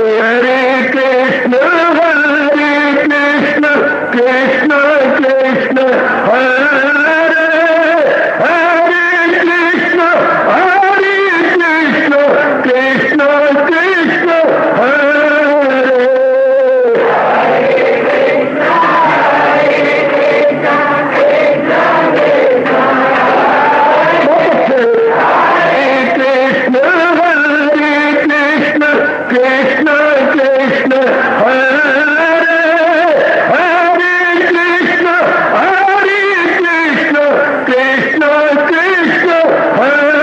हरे कृष्ण कृष्ण कृष्ण हरे हरे कृष्ण कृष्ण कृष्ण हरे कृष्ण कृष्ण हरे हरे कृष्ण कृष्ण कृष्ण हरे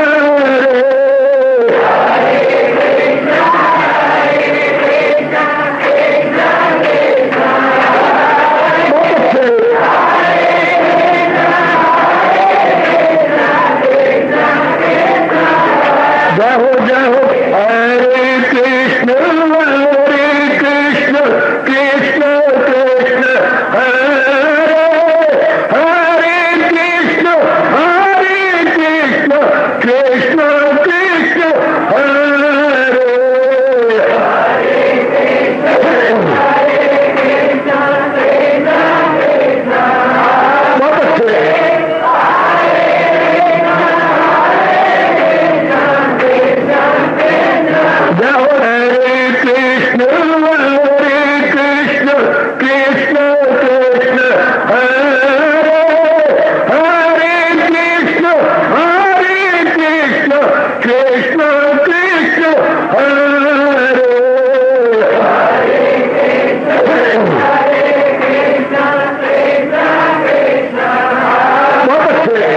जय हो हरे कृष्ण कृष्ण कृष्ण हरे हरे कृष्ण कृष्ण कृष्ण हरे बहुत अच्छे जय हो हरे कृष्ण कृष्ण कृष्ण हरे हरे कृष्ण कृष्ण कृष्ण हरे बहुत अच्छे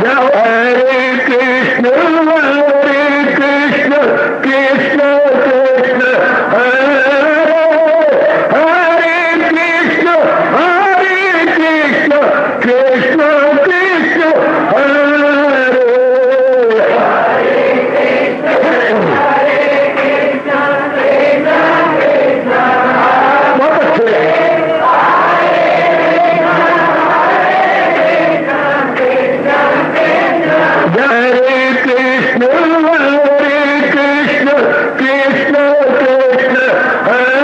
जय हो हरे कृष्ण कृष्ण कृष्ण हरे हरे कृष्ण कृष्ण कृष्ण हरे बहुत अच्छे हरे कृष्ण कृष्ण हरे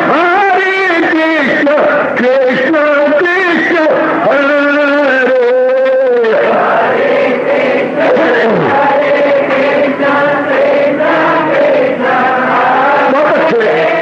हरे कृष्ण कृष्ण कृष्ण हरे बहुत अच्छे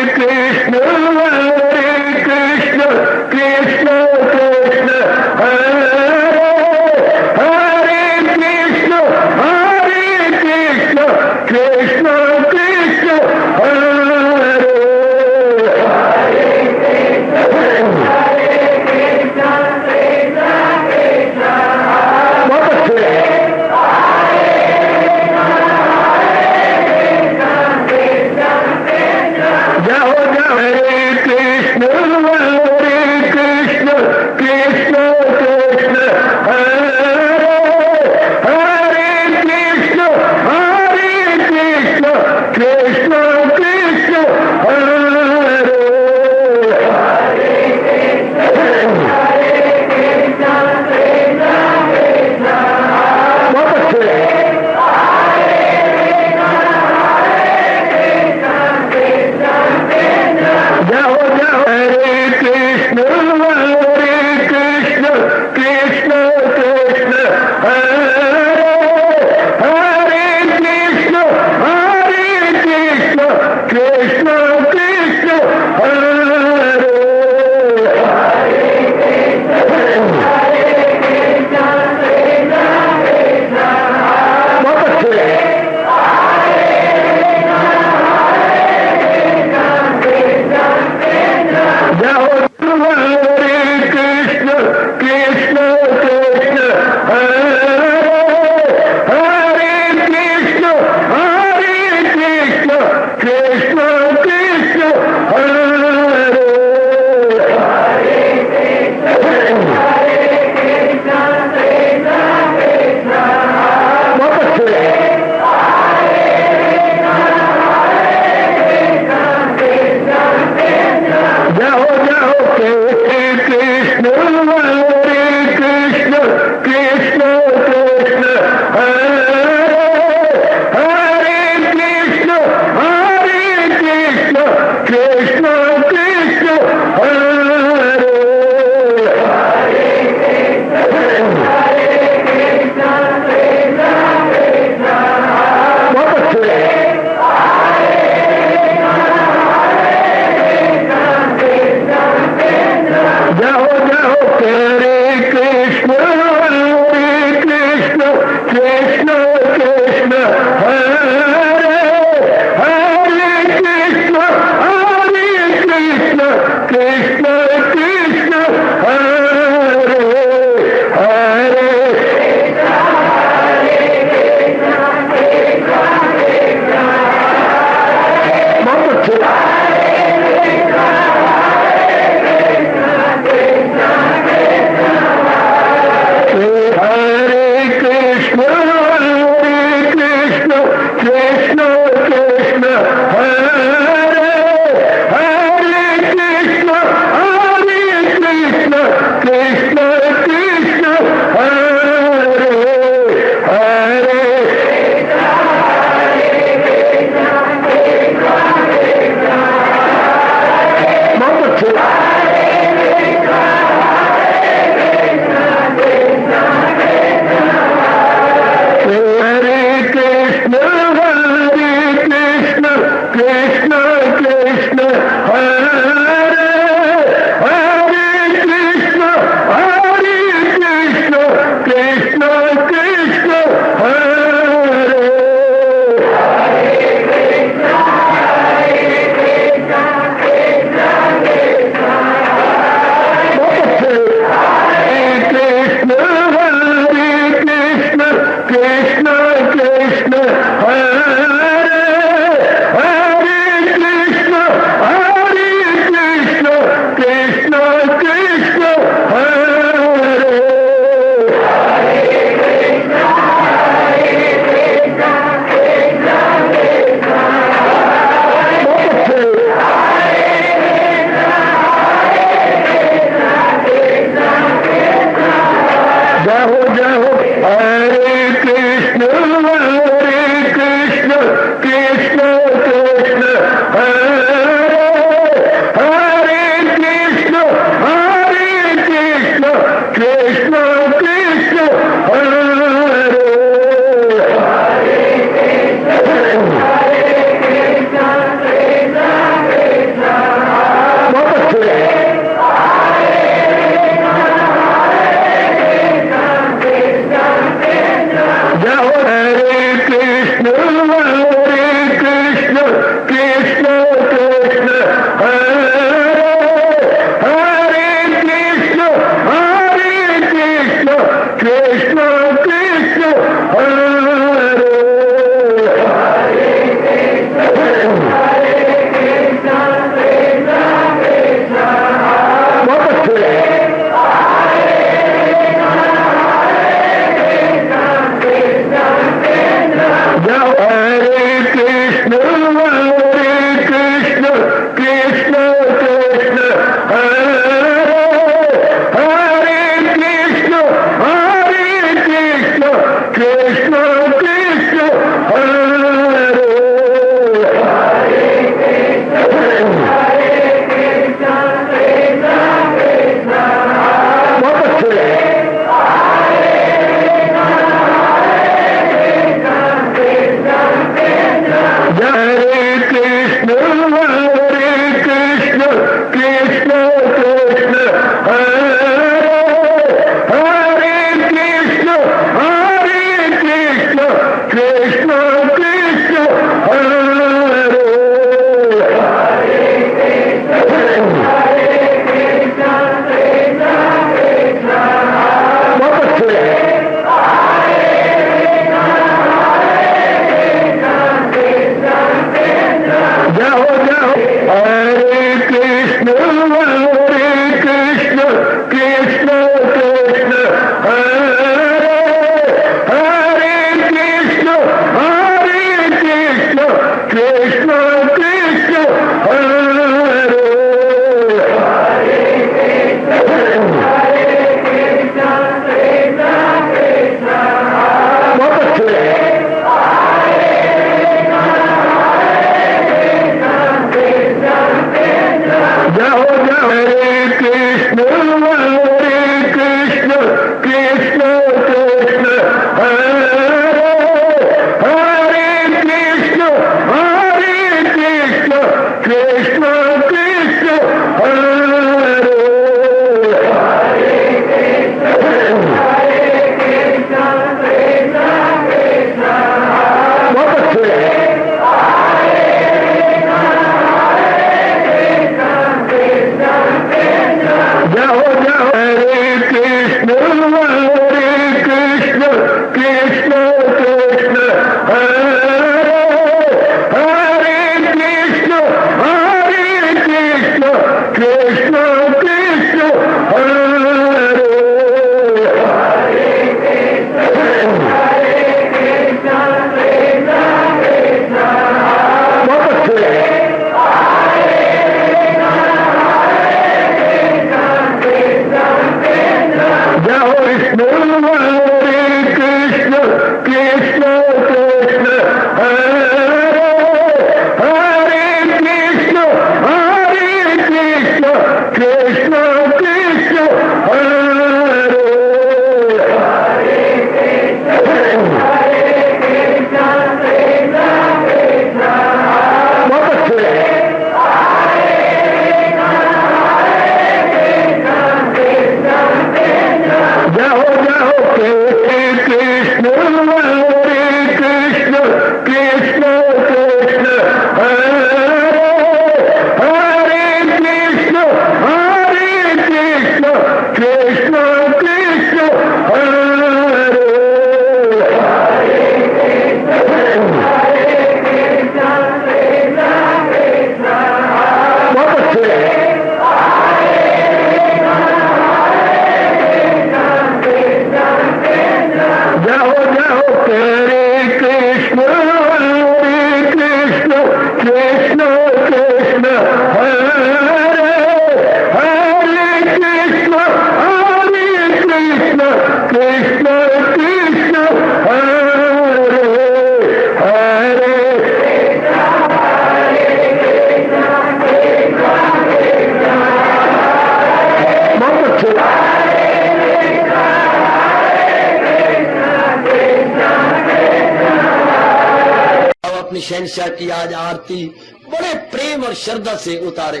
शहंशाह की आज आरती बड़े प्रेम और श्रद्धा से उतारे।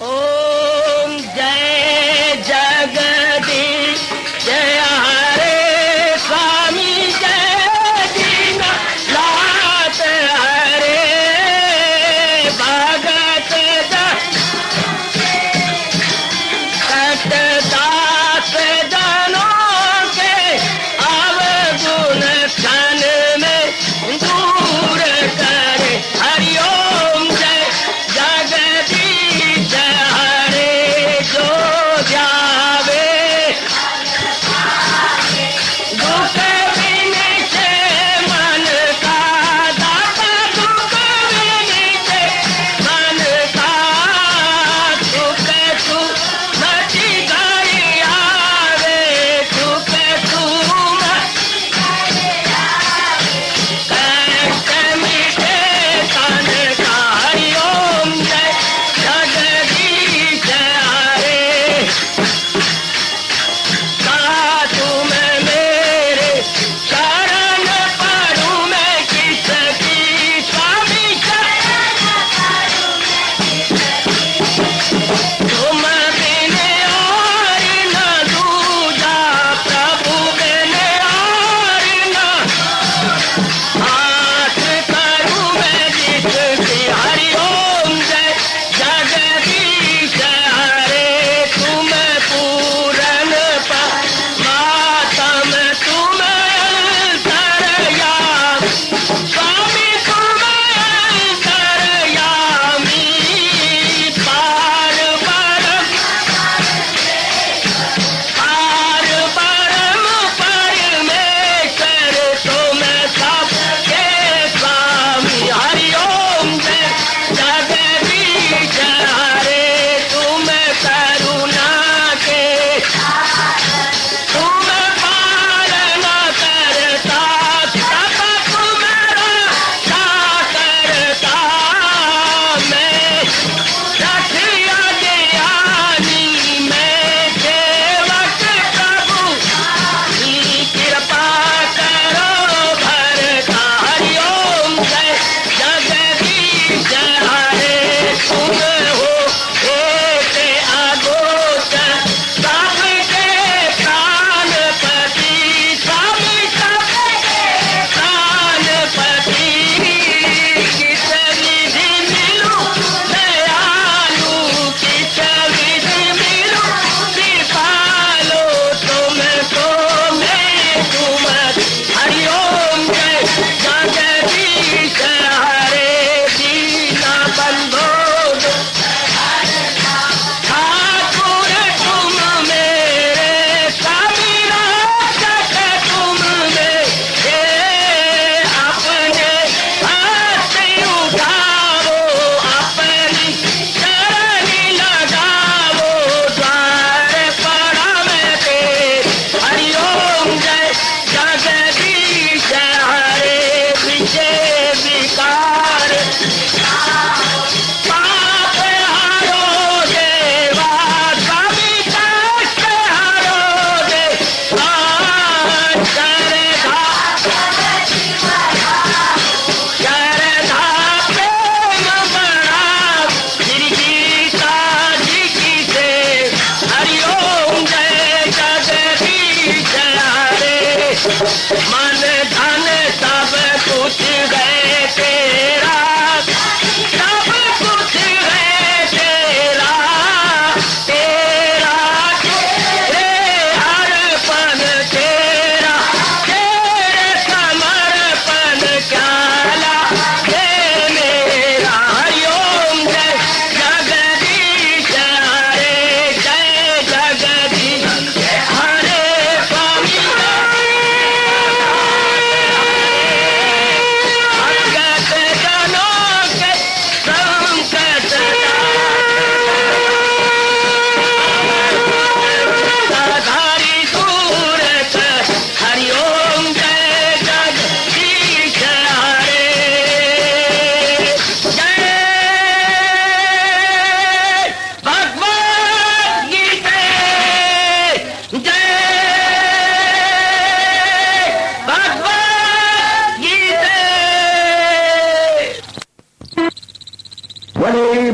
ओम जय जगदीश जय हरे स्वामी जय दीनानाथ हरे भगत दास जनों के अवगुण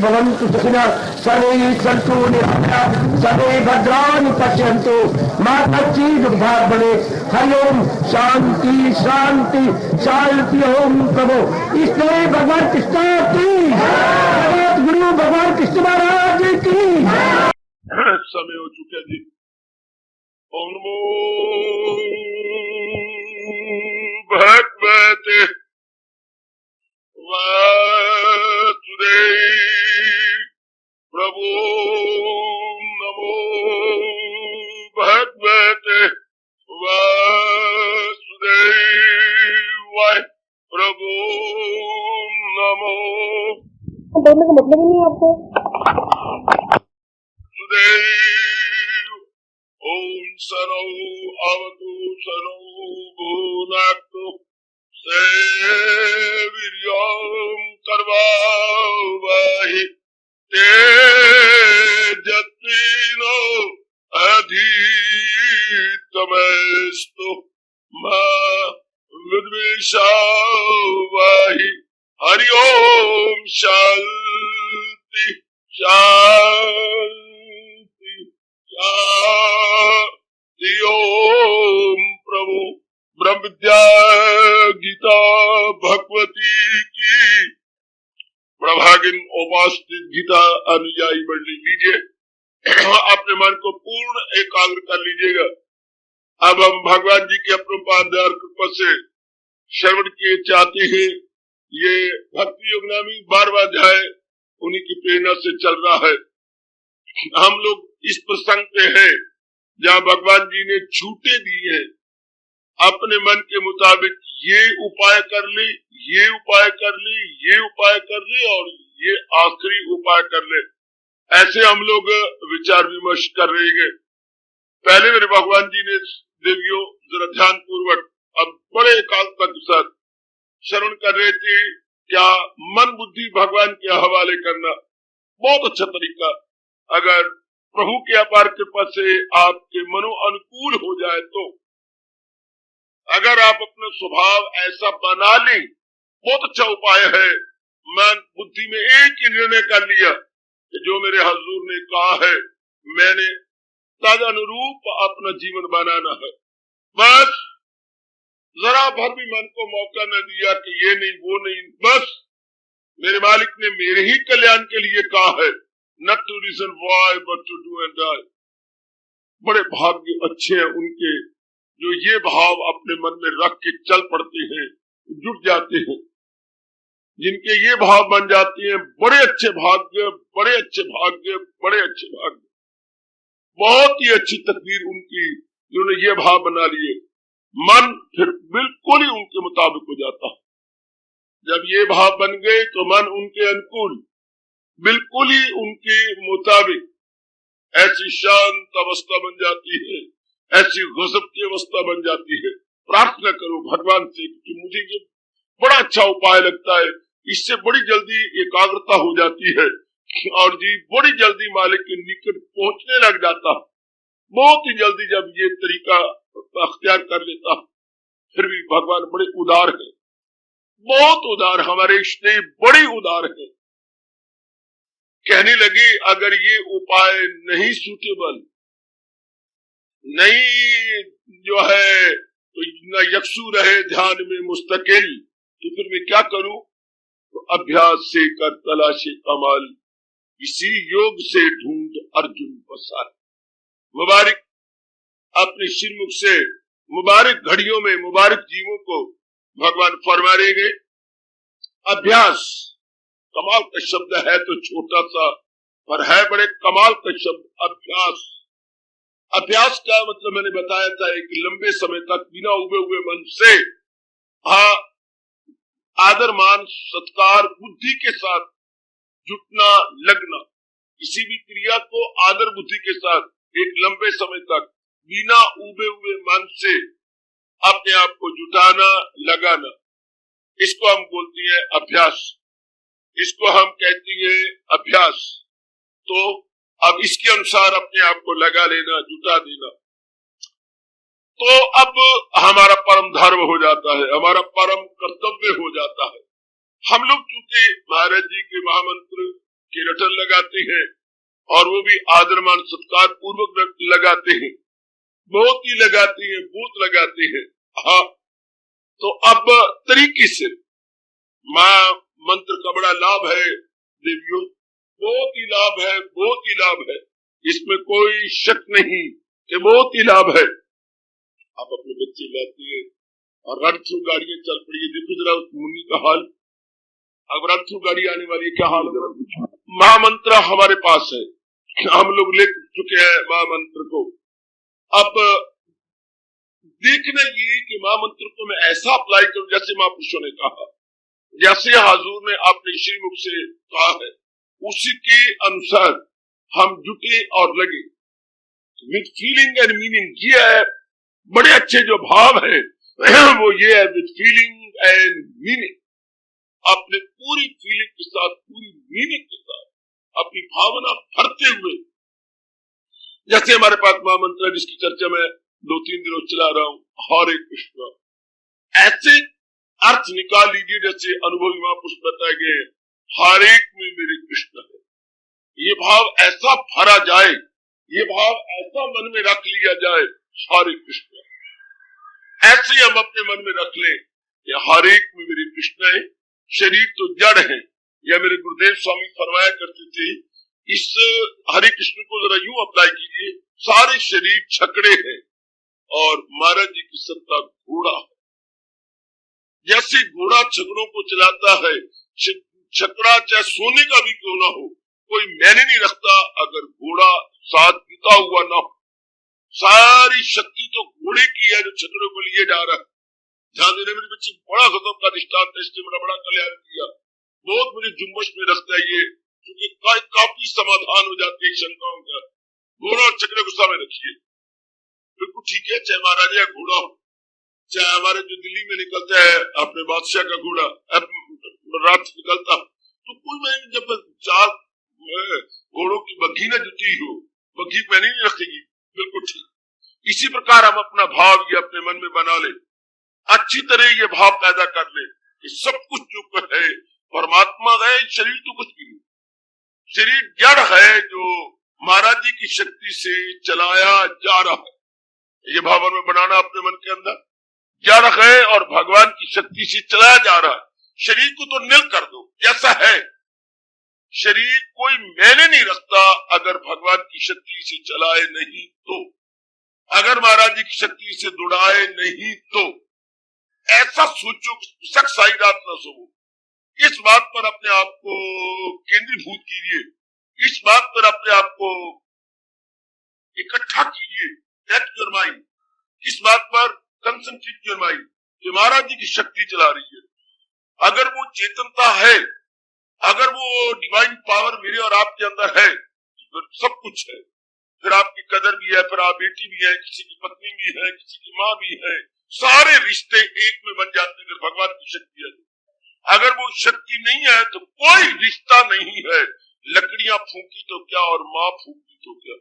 भवन्तु सुखिनः सर्वे सन्तु निरामयाः सर्वे भद्राणि पश्यन्तु मा कश्चित् दुःखात् भवेत्। हरि ओम शांति शांति शांति। ओम प्रभु इसलिए भगवान कृष्ण की गुरु भगवान कृष्ण महाराज की। समय हो चुका जी। ओम नमो भगवते वासुदेव प्रभु नमो भगवते वासुदेवाय प्रभु नमो। बोलने का मतलब ही नहीं आपको। वासुदेव ओम सनौ अवतु सनौ भुनक्तु सेवीर्यं कर्वावहि तेजस्विनो अधितमस्तु मा विद्विषावहि। हरि ओम शांति शांति शांति। ओम प्रभु ब्रह्म विद्या गीता भगवती की प्रभागिन उपास्थित गीता अनुयायी मंडली लीजिए, अपने मन को पूर्ण एकाग्र कर लीजिएगा। अब हम भगवान जी के अपरोपाध्याय कृपा से श्रवण किए चाहते हैं। ये भक्ति योग नामी 12वां अध्याय उन्हीं की प्रेरणा से चल रहा है। हम लोग इस प्रसंग पे हैं जहाँ भगवान जी ने छूटे दिए हैं अपने मन के मुताबिक, ये उपाय कर ले, ये उपाय कर ले, ये उपाय कर ले और ये आखिरी उपाय कर ले। ऐसे हम लोग विचार विमर्श कर रहे हैं। पहले मेरे भगवान जी ने देवियों जरा ध्यान पूर्वक अब बड़े एकाग्रता के साथ श्रवण कर रहे थे। क्या मन बुद्धि भगवान के हवाले करना बहुत अच्छा तरीका। अगर प्रभु के अपार कृपा से आपके मनो अनुकूल हो जाए तो, अगर आप अपना स्वभाव ऐसा बना लें, बहुत अच्छा उपाय है। मन बुद्धि में एक ही निर्णय कर लिया कि जो मेरे हजूर ने कहा है मैंने तद अनुरूप अपना जीवन बनाना है। बस जरा भर भी मन को मौका न दिया कि ये नहीं वो नहीं, बस मेरे मालिक ने मेरे ही कल्याण के लिए कहा है, not to reason why but to do and die। बड़े भाग्य अच्छे हैं उनके जो ये भाव अपने मन में रख के चल पड़ते हैं, जुट जाते हैं। जिनके ये भाव बन जाते हैं, बड़े अच्छे भाग्य, बड़े अच्छे भाग्य, बड़े अच्छे भाग्य। बहुत ही अच्छी तकदीर उनकी, जिन्होंने ये भाव बना लिए। मन फिर बिल्कुल ही उनके मुताबिक हो जाता है। जब ये भाव बन गए तो मन उनके अनुकूल, बिल्कुल ही उनके मुताबिक ऐसी शांत अवस्था बन जाती है, ऐसी गजब की अवस्था बन जाती है। प्रार्थना करो भगवान से कि मुझे ये बड़ा अच्छा उपाय लगता है, इससे बड़ी जल्दी एकाग्रता हो जाती है और जी बड़ी जल्दी मालिक के निकट पहुंचने लग जाता। बहुत ही जल्दी जब ये तरीका अख्तियार कर लेता। फिर भी भगवान बड़े उदार है, बहुत उदार, हमारे इष्ट बड़ी उदार है। कहने लगे अगर ये उपाय नहीं सूटेबल, नहीं जो है तो न यक्षु रहे ध्यान में मुस्तकिल, तो फिर मैं क्या करूं? तो अभ्यास से कर तलाशे कमाल, इसी योग से ढूंढ अर्जुन बसार। मुबारक अपने श्रीमुख से मुबारक घड़ियों में मुबारक जीवों को भगवान फरमा देंगे। अभ्यास कमाल का शब्द है तो छोटा सा, पर है बड़े कमाल का शब्द अभ्यास। अभ्यास का मतलब मैंने बताया था कि लंबे समय तक बिना उबे हुए मन से आदर मान सत्कार बुद्धि के साथ जुटना लगना, किसी भी क्रिया को आदर बुद्धि के साथ एक लंबे समय तक बिना उबे हुए मन से अपने आप को जुटाना लगाना, इसको हम बोलते हैं अभ्यास, इसको हम कहते हैं अभ्यास। तो अब इसके अनुसार अपने आप को लगा लेना, जुटा देना, तो अब हमारा परम धर्म हो जाता है, हमारा परम कर्तव्य हो जाता है। हम लोग चूंकि महाराज जी के महामंत्र के रटन लगाते हैं और वो भी आदर मान सत्कार पूर्वक लगाते हैं, बहुत ही लगाते हैं, बहुत लगाते हैं। हाँ, तो अब तरीके से मां मंत्र का बड़ा लाभ है देवियों, बहुत ही लाभ है, बहुत ही लाभ है, इसमें कोई शक नहीं कि बहुत ही लाभ है। आप अपने बच्चे लाते हैं और रन थ्रू गाड़ियां चल पड़ी है, देखो जरा उस मुनि का हाल, अब रन थ्रू गाड़ी आने वाली है, क्या हाल है। महामंत्र हमारे पास है, हम लोग ले चुके हैं महामंत्र को। अब देखना ये कि महामंत्र को मैं ऐसा अप्लाई करूं जैसे महापुरुषों ने कहा, जैसे हाजूर ने अपने श्रीमुख से कहा है, उसी के अनुसार हम जुटे और लगे विद फीलिंग एंड मीनिंग। ये है बड़े अच्छे जो भाव है वो ये है, विद फीलिंग एंड मीनिंग, अपने पूरी फीलिंग के साथ, पूरी मीनिंग के साथ, अपनी भावना भरते हुए। जैसे हमारे पास महामंत्र है जिसकी चर्चा मैं 2-3 दिनों चला रहा हूं, हरे कृष्ण, ऐसे अर्थ निकाल लीजिए जैसे अनुभवी महापुरुष बताए गए, हर एक में मेरे कृष्ण है। ये भाव ऐसा भरा जाए, ये भाव ऐसा मन में रख लिया जाए, हरे कृष्ण, ऐसे हम अपने मन में रख लें कि हर एक में मेरे कृष्ण है। शरीर तो जड़ है, या मेरे गुरुदेव स्वामी फरमाया करते थे, इस हरे कृष्ण को जरा यूं अप्लाई कीजिए, सारे शरीर छकड़े हैं और महाराज जी की सत्ता घोड़ा है। जैसे घोड़ा छकड़ों को चलाता है, छकड़ा चाहे सोने का भी क्यों ना हो, कोई मैंने नहीं रखता अगर घोड़ा साथ जुटा हुआ ना हो। सारी शक्ति तो घोड़े की है जो छकड़ों को लिए जा रहा है। ध्यान देने मेरे बच्चे, बड़ा गजब का दृष्टांत है, इसने बड़ा कल्याण किया, बहुत मुझे जुम्बश में रखता है ये, क्योंकि काफी समाधान हो जाती है शंकाओं का। घोड़ा और छकड़े को सामने रखिए, बिल्कुल ठीक है, चाहे महाराजा या घोड़ा हो, चाहे हमारे जो दिल्ली में निकलता है अपने बादशाह का घोड़ा रात निकलता, तो कोई मैं जब 4 घोड़ों की बग्घी न जुटी हो, बग्घी मैंने नहीं रखेगी, बिल्कुल ठीक। इसी प्रकार हम अपना भाव ये अपने मन में बना ले, अच्छी तरह ये भाव पैदा कर ले कि सब कुछ जो है परमात्मा है, शरीर तो कुछ भी नहीं, शरीर जड़ है जो महाराज जी की शक्ति से चलाया जा रहा है। ये भाव में बनाना अपने मन के अंदर, जड़ है और भगवान की शक्ति से चलाया जा रहा है। शरीर को तो निल कर दो जैसा है, शरीर कोई मैंने नहीं रखता अगर भगवान की शक्ति से चलाए नहीं तो, अगर महाराज जी की शक्ति से दुड़ाए नहीं तो। ऐसा सोचो, शक साई रात न सोओ, इस बात पर अपने आप को केंद्रीभूत कीजिए, इस बात पर अपने आप को इकट्ठा कीजिए, सेट योर माइंड, इस बात पर कंसंट्रेट योर माइंड कि महाराज जी की शक्ति चला रही है। अगर वो चेतनता है, अगर वो डिवाइन पावर मेरे और आपके अंदर है, फिर सब कुछ है, फिर आपकी कदर भी है, फिर आप बेटी भी है, किसी की पत्नी भी है, किसी की माँ भी है, सारे रिश्ते एक में बन जाते हैं अगर भगवान की शक्ति है। अगर वो शक्ति नहीं है तो कोई रिश्ता नहीं है। लकड़ियां फूकी तो क्या और माँ फूकी तो क्या,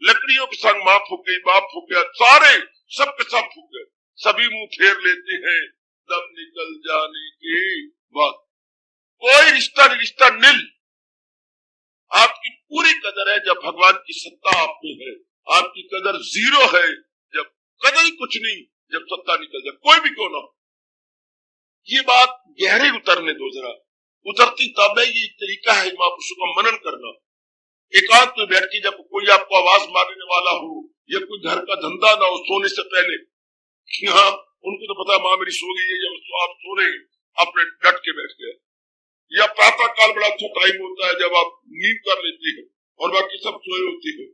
लकड़ियों के संग माँ फूक गई, बाप फूक गया, सारे सब के सब फूक गए, सभी मुंह फेर लेते हैं दम निकल जाने के बाद। कोई रिश्ता नहीं, रिश्ता निल। आपकी पूरी कदर है जब भगवान की सत्ता आप में है, आपकी कदर जीरो है जब कदर ही कुछ नहीं, जब सत्ता निकल जाए, कोई भी क्यों ना हो। ये बात गहरे उतरने दो जरा, उतरती तब है। ये तरीका है महापुरुषों का मनन करना। एकांत में बैठ के जब कोई आपको आवाज मारने वाला हो या कोई घर का धंधा ना हो सोने से पहले, हाँ उनको तो पता माँ मेरी सो गई है, जब आप सो रहे अपने डट के बैठ गए। या प्रातः काल बड़ा अच्छा टाइम होता है जब आप नींद कर लेते हैं और बाकी सब सोए होते हैं,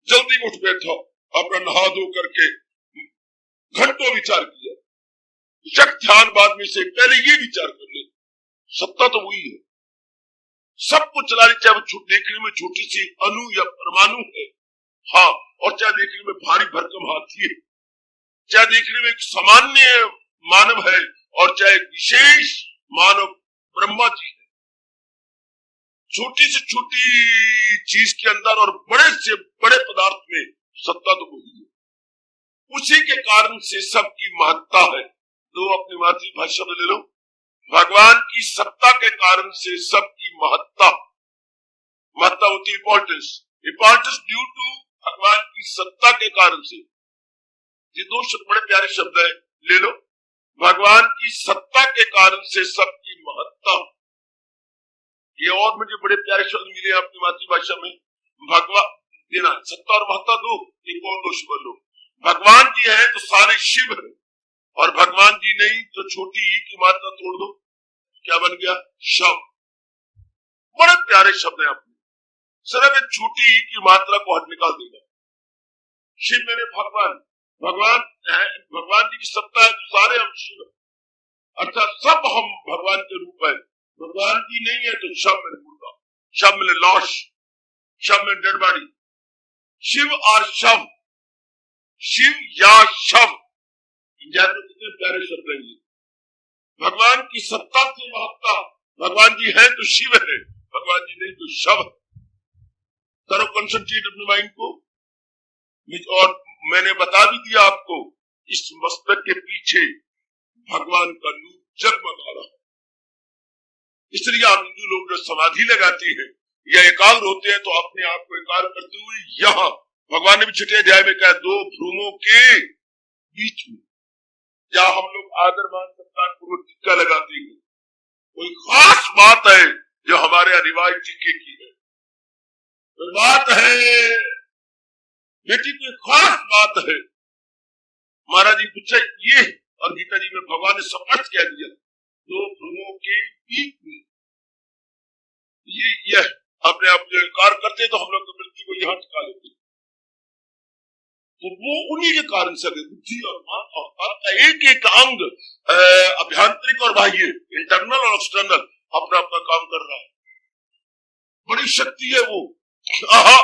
जल्दी उठ बैठो, अपना नहा धो करके घंटों विचार किया, शक ध्यान बाद में से पहले ये विचार कर ले, सत्ता तो वही है, सब कुछ चला रही, चाहे वो देखने में छोटी सी अणु या परमाणु है, हाँ, और चाहे देखने में भारी भरकम हाथी है, चाहे देखने में एक सामान्य मानव है और चाहे विशेष मानव ब्रह्मा जी है। छोटी से छोटी चीज के अंदर और बड़े से बड़े पदार्थ में सत्ता तो वही है। उसी के कारण से सबकी महत्ता है। तो अपनी मातृभाषा में ले लो, भगवान की सत्ता के कारण से सबकी महत्ता होती है, इंपॉर्टेंस ड्यू टू भगवान की सत्ता के कारण से। ये दो शब्द बड़े प्यारे शब्द है, ले लो। भगवान की सत्ता के कारण से सबकी महत्ता, ये और मुझे बड़े प्यारे शब्द मिले अपनी मातृभाषा में। भगवान देना सत्ता और महत्ता दो, एक और दो शब्द लो। भगवान जी है तो सारे शिव है, और भगवान जी नहीं तो छोटी ई की मात्रा तोड़ दो, क्या बन गया? शव। बड़े प्यारे शब्द है अपने, सिर्फ एक छोटी ई की मात्रा को हट निकाल देगा। शिव मेरे भगवान, भगवान है, भगवान जी की सत्ता है तो सारे हम शिव, अर्थात सब हम भगवान के रूप है। भगवान जी नहीं है तो शव में मुर्दा, शव में लाश, शव में डेड बॉडी। शिव और शव, शिव या शव, इंडिया में कितने प्यारे शब्द हैं ये। भगवान की सत्ता से महत्ता, भगवान जी है तो शिव है, भगवान जी नहीं तो शव है। करो कंसंट्रेट अपने माइंड को। और मैंने बता भी दिया आपको, इस मस्तक के पीछे भगवान का नूर जगमगा रहा है। इसलिए हम हिंदू लोग जो समाधि लगाते हैं या एकाग्र होते हैं तो अपने आप को एकाग्र करते हुए यहाँ भगवान ने भी छठे अध्याय में कहा, दो भ्रूमों के बीच में, जहाँ हम लोग आदर मान सत्कार पूर्वक टीका लगाते हैं, कोई खास बात है जो हमारे रिवाज टीके की है। तो बात है बेटी, कोई खास बात है। महाराज जी पूछे ये, और गीता जी में भगवान ने स्पष्ट कह दिया, दो भ्रूमों के बीच में। ये अपने आप जो इनकार करते तो हम लोग तो मृत्यु को यहाँ टिका लेते, तो वो उन्हीं के कारण से बुद्धि और मन और एक एक अंग अभ्यंतरिक और बाह्य, इंटरनल और एक्सटर्नल, अपना अपना काम कर रहा है। बड़ी शक्ति है वो, आहा,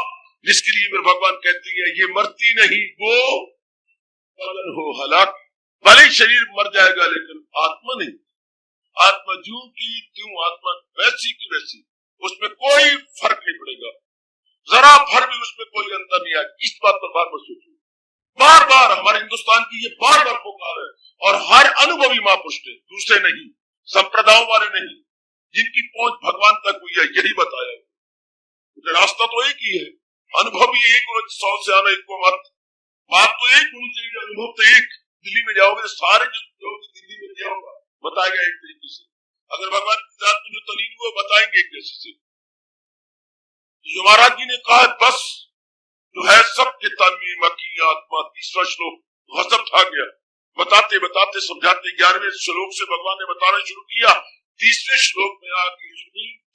जिसके लिए मेरे भगवान कहती है ये मरती नहीं, वो पवन हो हलाक। भले शरीर मर जाएगा लेकिन आत्मा नहीं। आत्मा ज्यों की त्यों, आत्मा वैसी की वैसी, उसमें कोई फर्क नहीं पड़ेगा, जरा भर भी उसमें कोई अंतर नहीं आएगा। इस बात पर बार बार सोचो, बार बार हमारे हिंदुस्तान की ये बार बार पुकार है, और हर अनुभवी महापुरुष ने, दूसरे नहीं, संप्रदायों वाले नहीं, जिनकी पहुंच भगवान तक हुई है, यही बताया। रास्ता तो एक ही है, अनुभव ही एक, 100 से आना एक को मत, बात तो एक होनी चाहिए, अनुभव तो एक। दिल्ली में जाओगे सारे जो दिल्ली में क्या होगा बताएगा एक तरीके से, अगर भगवान की जात में जो तलीन हुए बताएंगे एक जैसे से। जो महाराज जी ने कहा बस जो है सबके तन में मकी आत्मा, तीसरा श्लोक गजब था गया। बताते बताते समझाते 11वें श्लोक से भगवान ने बताना शुरू किया, तीसरे श्लोक में आके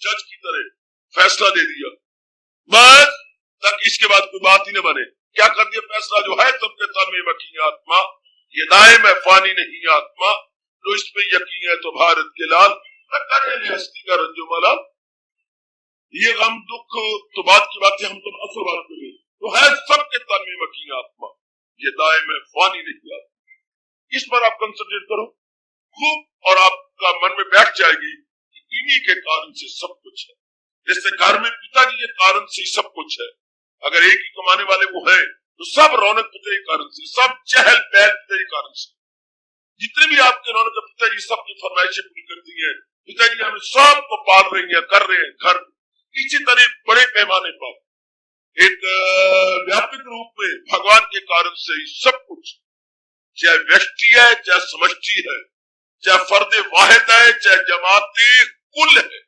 जज की तरह फैसला दे दिया, बस तक इसके बाद कोई बात ही न बने। क्या कर दिया फैसला, जो है सबके तन में मकी आत्मा, ये दाए में फानी नहीं आत्मा, जो इस पे यकीन है तो भारत के लाल, हस्ती का रंजुमला। ये गम दुख तो बात की बात है, हम तो असल बात करें, तो है सबके तन में मकी आत्मा, ये दाए में फानी नहीं आत्मा। इस पर आप कंसंट्रेट करो खूब, और आपका मन में बैठ जाएगी कि इन्हीं के कारण से सब कुछ है। जैसे घर में पिताजी के कारण से सब कुछ है, अगर एक ही कमाने वाले वो है तो सब रौनक पिताजी के कारण से, सब चहल पहल पिताजी के कारण से। जितने भी आपके रौनक पिताजी सबकी फरमाइशें पूरी करती है, पिताजी हमें सबको पाल रही है, कर रहे हैं घर। इसी तरह बड़े पैमाने पर एक व्यापक रूप में भगवान के कारण से ही सब कुछ, चाहे व्यक्ति है, चाहे समष्टि है, चाहे फर्दे वाहिद है, चाहे जमाते कुल है।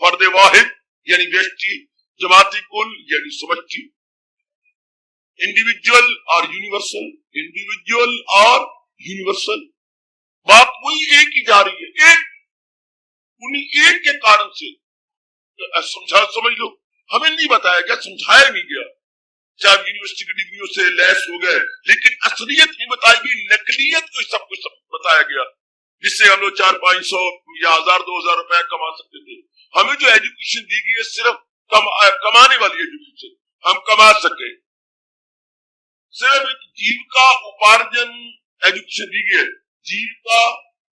फर्दे वाहिद यानी व्यक्ति, जमाती कुल यानी समष्टि, इंडिविजुअल और यूनिवर्सल, इंडिविजुअल और यूनिवर्सल, बात वही एक ही जा रही है, एक उन्हीं एक के कारण से। समझा, समझ लो, हमें नहीं बताया गया, समझाया नहीं गया। चाहे यूनिवर्सिटी की डिग्रियों से लैस हो गए, लेकिन असलियत नहीं बताई गई, नकलियत को सब कुछ बताया गया, जिससे हम लोग 400-500 या 1000-2000 रुपए कमा सकते थे। हमें जो एजुकेशन दी गई है सिर्फ कमाने वाली एजुकेशन, हम कमा सके, सिर्फ एक जीविका उपार्जन एजुकेशन दी गई है, जीविका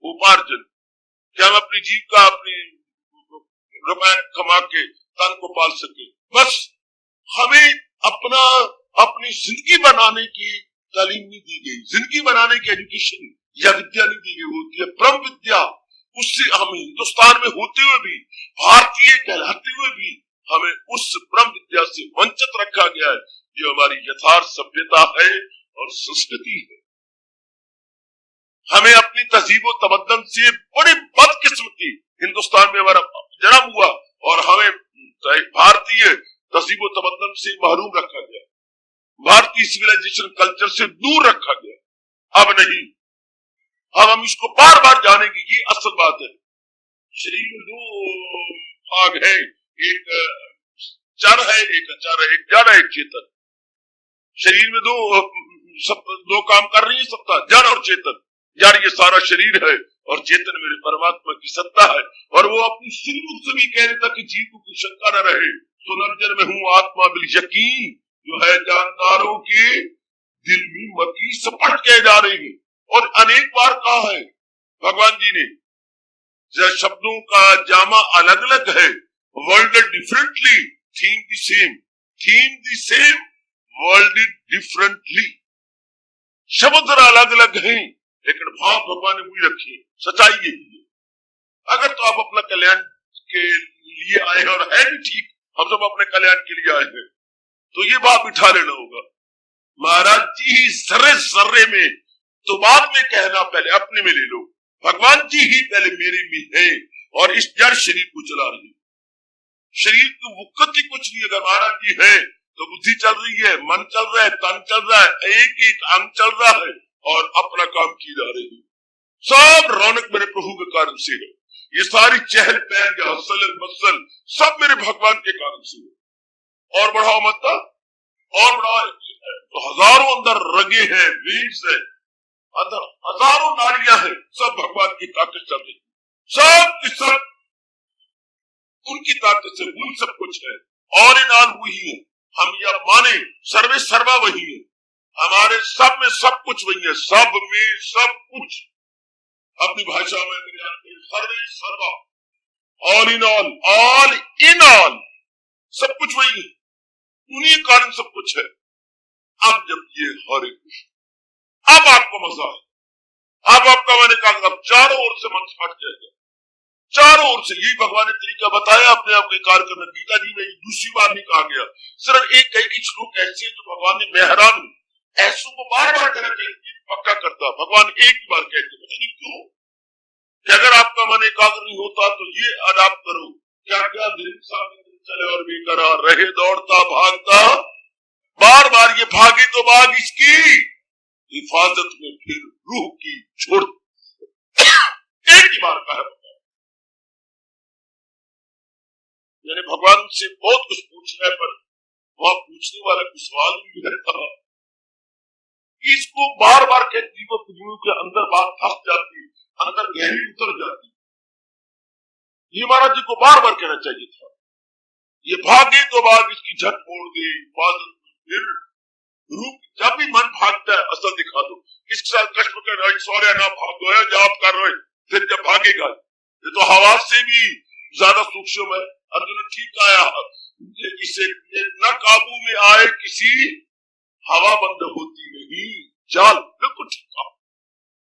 उपार्जन, क्या हम अपनी जीविका, अपनी रुपए कमा के तन को पाल सके। बस हमें अपनी जिंदगी बनाने की तालीम नहीं दी गई, जिंदगी बनाने की एजुकेशन या विद्या नहीं दी गई। होती है ब्रह्म विद्या, उससे हम हिंदुस्तान में होते हुए भी, भारतीय कहलाते हुए भी हमें उस ब्रह्म विद्या से वंचित रखा गया है। ये हमारी यथार्थ सभ्यता है और संस्कृति है। हमें अपनी तहजीब व तमद्दन से बड़ी बदकिस्मती हिंदुस्तान में हमारा जन्म हुआ और हमें भारतीय तहजीब व तमद्दन से महरूम रखा गया, भारतीय सिविलाइजेशन कल्चर से दूर रखा गया। अब नहीं, अब हम इसको बार बार जानेंगे। ये असल बात है। शरीर में दो भाग है, एक चर है, एक अचर है, एक जड़ है, एक चेतन। शरीर में दो काम कर रही है सत्ता, जड़ और चेतन। जड़ ये सारा शरीर है और चेतन मेरे परमात्मा की सत्ता है। और वो अपनी श्रीमुख से भी कह देता कि जीव को कुछ शंका न रहे, सुनर्जन में हूँ आत्मा बिल यकीन, जो है जानदारों के दिल में मकी सपट के जा रही है। और अनेक बार कहा है भगवान जी ने, शब्दों का जामा अलग अलग है, world differently, theme the same, theme the same, world differently. शब्द अलग अलग हैं लेकिन भाव भगवान ने वही रखी है। सच्चाई यही है। अगर तो आप अपना कल्याण के लिए आए हैं, और है भी ठीक, हम सब अपने कल्याण के लिए आए हैं, तो ये बात बिठा लेना होगा। महाराज जी ही सर्रे सर्रे में, तो बाद में कहना पहले अपने में ले लो। भगवान जी ही पहले मेरे में है और इस जड़ शरीर को चला रही है। शरीर की मुक्ति कुछ नहीं। अगर महाराज जी है तो बुद्धि चल रही है, मन चल रहा है, तन चल रहा है, एक एक अंग चल रहा है और अपना काम की जा रही है। सब रौनक मेरे प्रभु के कारण से है। ये सारी चहल पहल, हसल मसल सब मेरे भगवान के कारण से है। और बढ़ाओ मत, और बढ़ाओ। तो हजारों अंदर रगे हैं, वीर्स है, अंदर हजारों नारियां हैं, सब भगवान की ताकत चल रही, सब की सब उनकी ताकत से वही सब कुछ है। और इन आल वही है। हम यह माने सर्वे सर्वा वही है। हमारे सब में सब कुछ वही है, सब में सब कुछ। अपनी भाषा में सर्वे सर्वा, ऑल इन ऑल, सब कुछ वही है। उन्हीं कारण सब कुछ है। अब जब ये हरे कृष्ण, अब आपको मजा है, अब आपका मैंने कहा चारों ओर से मन फट जाएगा, चारों ओर से। यही भगवान ने तरीका बताया अपने आप के कार्य करना। गीता जी में दूसरी बार नहीं कहा गया, सिर्फ एक कई की श्लोक ऐसे हैं जो भगवान ने, मैं हैरान हूं, ऐसों को बार बार कहना चाहिए, पक्का करता भगवान एक ही बार कहते, पता नहीं क्यों। कि अगर आपका मन एकाग्र नहीं होता तो ये अडाप्ट करो, क्या क्या दिन चले और भी करा रहे दौड़ता भागता, बार बार ये भागे तो भाग इसकी हिफाजत में, फिर रूह की छोड़। एक ही बार कहा यानी भगवान से बहुत कुछ पूछना है, पर वहां पूछने वाला कुछ सवाल भी रहता है। इसको बार बार के जीवों के अंदर बात फंस जाती, अंदर गहरी उतर जाती। ये महाराज जी को बार बार कहना चाहिए था। ये भागे तो भाग इसकी झट मोड़ दे, फिर रूप। जब भी मन भागता है असल दिखा दो। इसके साथ कष्ट कर रहे सौर्य ना भागो है, जाप कर रहे, फिर जब भागेगा ये तो हवा से भी ज्यादा सूक्ष्म है। अर्जुन ने ठीक आया, इसे न काबू में आए किसी, हवा बंद होती नहीं चाल। बिल्कुल ठीक कहा,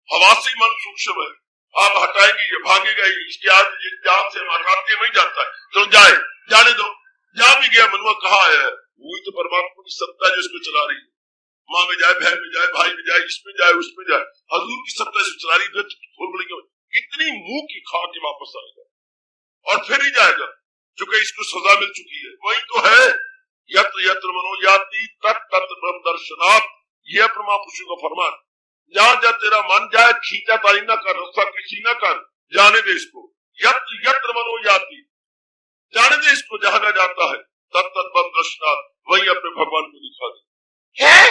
हवा से मन सूक्ष्म है। आप हटाएंगे ये भागेगा, इसके आज ये जान से हटाते वही जाता है, तो जाए, जाने दो। जा भी गया, मनवा कहाँ आया है, वही तो परमात्मा की सत्ता है जो इसको चला रही है। माँ में जाए, बहन में जाए, भाई में जाए, इसमें जाए, उसमें जाए, हजूर की सत्ता से चला रही है। कितनी मुंह की खा के वापस आएगा और फिर ही जाएगा, क्योंकि इसको सजा मिल चुकी है। वही तो है, यत्र यत्र मनोयाति तत् तत् ब्रह्म दर्शनात्, यह महापुरुषों का फरमान। जहां जहाँ तेरा मन जाए, खींचा तारी न कर, रस्सा कशी न कर, जाने दे इसको। यत्र यत्र मनोयाति, जाने दे इसको, जहां न जाता है। तत् तत् ब्रह्म दर्शनात्, वही अपने भगवान को दिखा दे, है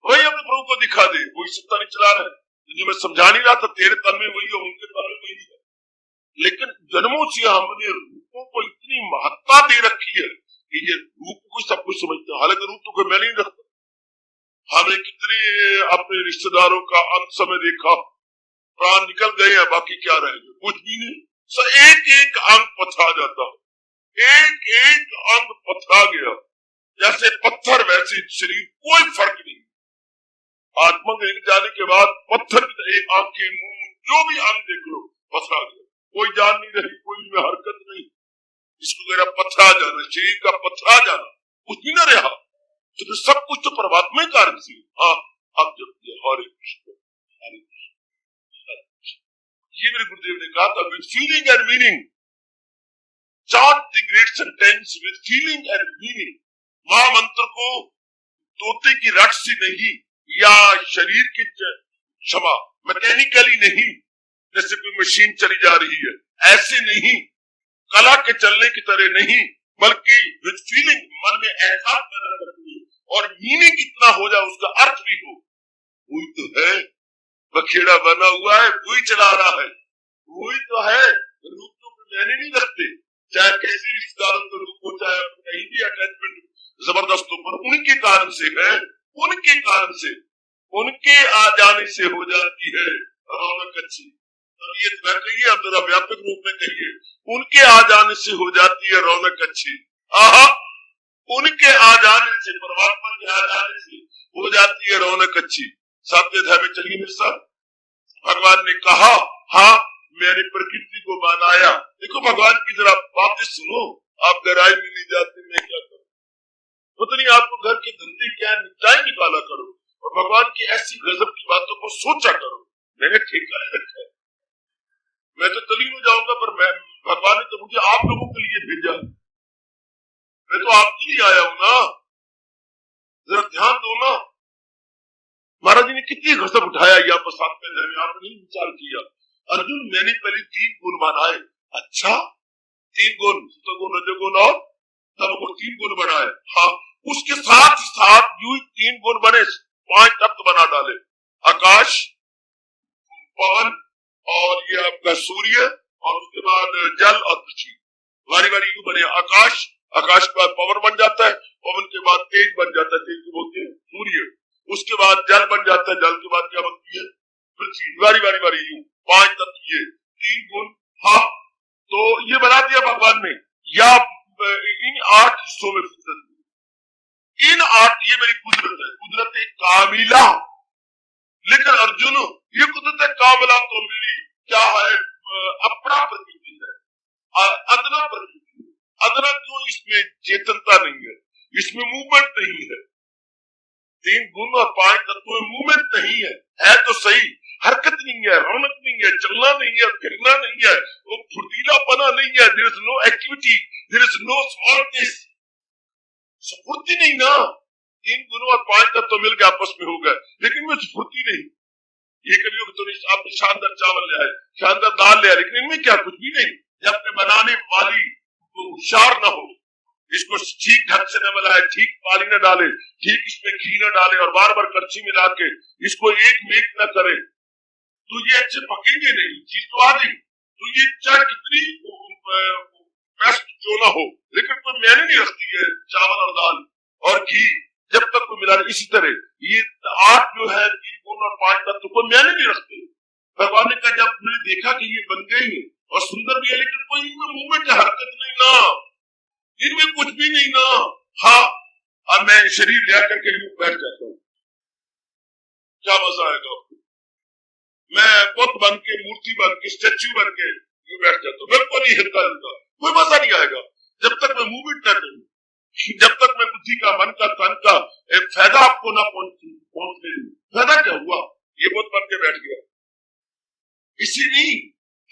वही अपने प्रभु को दिखा दे। वही सत्ता नहीं चला रहा है, जो मैं समझा नहीं रहा था, तेरे तन में वही है, उनके तन में वही है। लेकिन जन्मों से हमने रूपों को इतनी महत्ता दे रखी है कि ये रूप को सब कुछ समझते हैं, हालांकि रूप तो कोई मैं नहीं रखता। हमने कितने अपने रिश्तेदारों का अंत समय देखा, प्राण निकल गए हैं, बाकी क्या रहेगा, कुछ भी नहीं। सर एक एक अंग पथरा जाता है, एक एक अंग पथरा गया, जैसे पत्थर वैसे शरीर, कोई फर्क नहीं। आत्मा के जाने के बाद पत्थर की एक आंखें, मुंह, जो भी अंग देख लो, पथरा गया, कोई जान नहीं रही, कोई में हरकत नहीं, इसको कह रहा पथरा जाना, शरीर का पथरा जाना, कुछ भी न रहा, तो फिर सब कुछ तो परमात्मा ही कारण से। हाँ, अब जब हरे कृष्ण हरे कृष्ण, ये मेरे गुरुदेव ने कहा था, with feeling and meaning, chart the great sentence with feeling and meaning. महामंत्र को तोते की रट से नहीं या शरीर की क्षमा मैकेनिकली नहीं, जैसे कोई मशीन चली जा रही है ऐसे नहीं, कला के चलने की तरह नहीं, बल्कि विद फीलिंग, मन में एहसास पैदा करनी है और मीनिंग इतना हो जाए, उसका अर्थ भी हो। वही तो है, बखेड़ा बना हुआ है, वही चला रहा है, वही तो है। रूप तो मैंने नहीं रखते, चाहे कैसी रिश्तेदारों का रूप हो, चाहे कहीं भी अटैचमेंट जबरदस्त हो, पर उनके कारण से है, उनके कारण से, उनके आ जाने से हो जाती है रौनक अच्छी। अब ये न कहिए, अब जरा व्यापक रूप में कहिए, उनके आ जाने से हो जाती है रौनक अच्छी। आहा, उनके आ जाने से, परमात्मा के आ जाने से हो जाती है रौनक अच्छी। सातवें अध्याय में चलिए मेरे साथ, भगवान ने कहा, हाँ मैंने प्रकृति को बनाया। देखो भगवान की जरा बातें सुनो, आप गहराई में नहीं जाते, मैं क्या करूं, पता नहीं आपको घर के धंधे क्या निपटाए निकाला करो और भगवान की ऐसी गजब की बातों को सोचा करो। मैंने ठेका रखा है, मैं तो तलीम हो जाऊंगा, पर मैं, भगवान ने तो मुझे आप लोगों के लिए भेजा, मैं तो आपके लिए आया हूं ना, जरा ध्यान दो ना। महाराज जी ने कितनी गजब उठाया, यहाँ पर साथ में आपने नहीं विचार किया। अर्जुन, मैंने पहले 3 गुण बनाए। अच्छा, 3 गुण, सतोगुण रजोगुण और तमोगुण, 3 गुण बनाए। हाँ, उसके साथ साथ यूं 3 गुण बने, 5 तत्व बना डाले, आकाश, पवन और ये आपका सूर्य, और उसके बाद जल और पृथ्वी, बारी बारी यूं बने। आकाश, आकाश के बाद पवन बन जाता है, पवन के बाद तेज बन जाता है, तेज को बोलते हैं सूर्य, उसके बाद जल बन जाता है, जल के बाद क्या बनती है पृथ्वी, बारी बारी बारी यूं 5 तत्व, ये 3 गुण। हाँ, तो ये बना दिया भगवान ने, या इन 8 हिस्सों में कुदरत, इन 8, ये मेरी कुदरत है, कुदरत कामिला। लेकिन अर्जुन, ये कुदरत कामिला तो मेरी क्या है, अपना प्रकृति है, अदना प्रकृति। अदना क्यों? इसमें चेतनता नहीं है, इसमें मूवमेंट नहीं है। 3 गुण और 5 तत्वों में मूवमेंट नहीं है तो सही, हरकत नहीं है, रौनक नहीं है, चलना नहीं है, फिरना नहीं है, वो फुर्तीलापना नहीं है, there is no activity, there is no smartness, स्फूर्ति नहीं ना। 3 गुणों और 5 तत्व मिल के आपस में हो गए, लेकिन में स्फूर्ति नहीं। ये कभी तो आप शानदार चावल ले आए, शानदार दाल ले आए, लेकिन इनमें क्या, कुछ भी नहीं। जब तक बनाने वाली तो होशियार न हो, इसको ठीक ढंग से न मिलाए, ठीक पानी न डाले, ठीक इसमें घी न डाले और बार बार कड़छी मिला के इसको एक मेक न करे, तो ये अच्छे पकेंगे नहीं। चीज तो आ गई, तो ये चाहे कितनी बेस्ट क्यों ना हो, लेकिन कोई मैंने नहीं रखती है चावल और दाल और घी, जब तक कोई मिला। इसी तरह ये 8 जो है, 3 गुण और 5 तत्व को मैंने नहीं रखते। भगवान ने कहा, जब मैंने देखा कि ये बन गई है और सुंदर भी है, लेकिन कोई इनमें मूवमेंट, हरकत नहीं ना, इनमें कुछ भी नहीं ना। हाँ, अब मैं शरीर ले करके यूं बैठ जाता हूँ, क्या मजा आएगा आपको? मैं बुत बन के, मूर्ति बन के, स्टेच्यू बन के यूं बैठ जाता हूँ, बिल्कुल नहीं हिलता हिलता, कोई मजा नहीं आएगा जब तक मैं मूवमेंट न करूं, जब तक मैं बुद्धि का, मन का, तन का एक फायदा आपको ना पहुंचने दूं। फायदा क्या हुआ? ये बुत बन के बैठ गया, इसी नहीं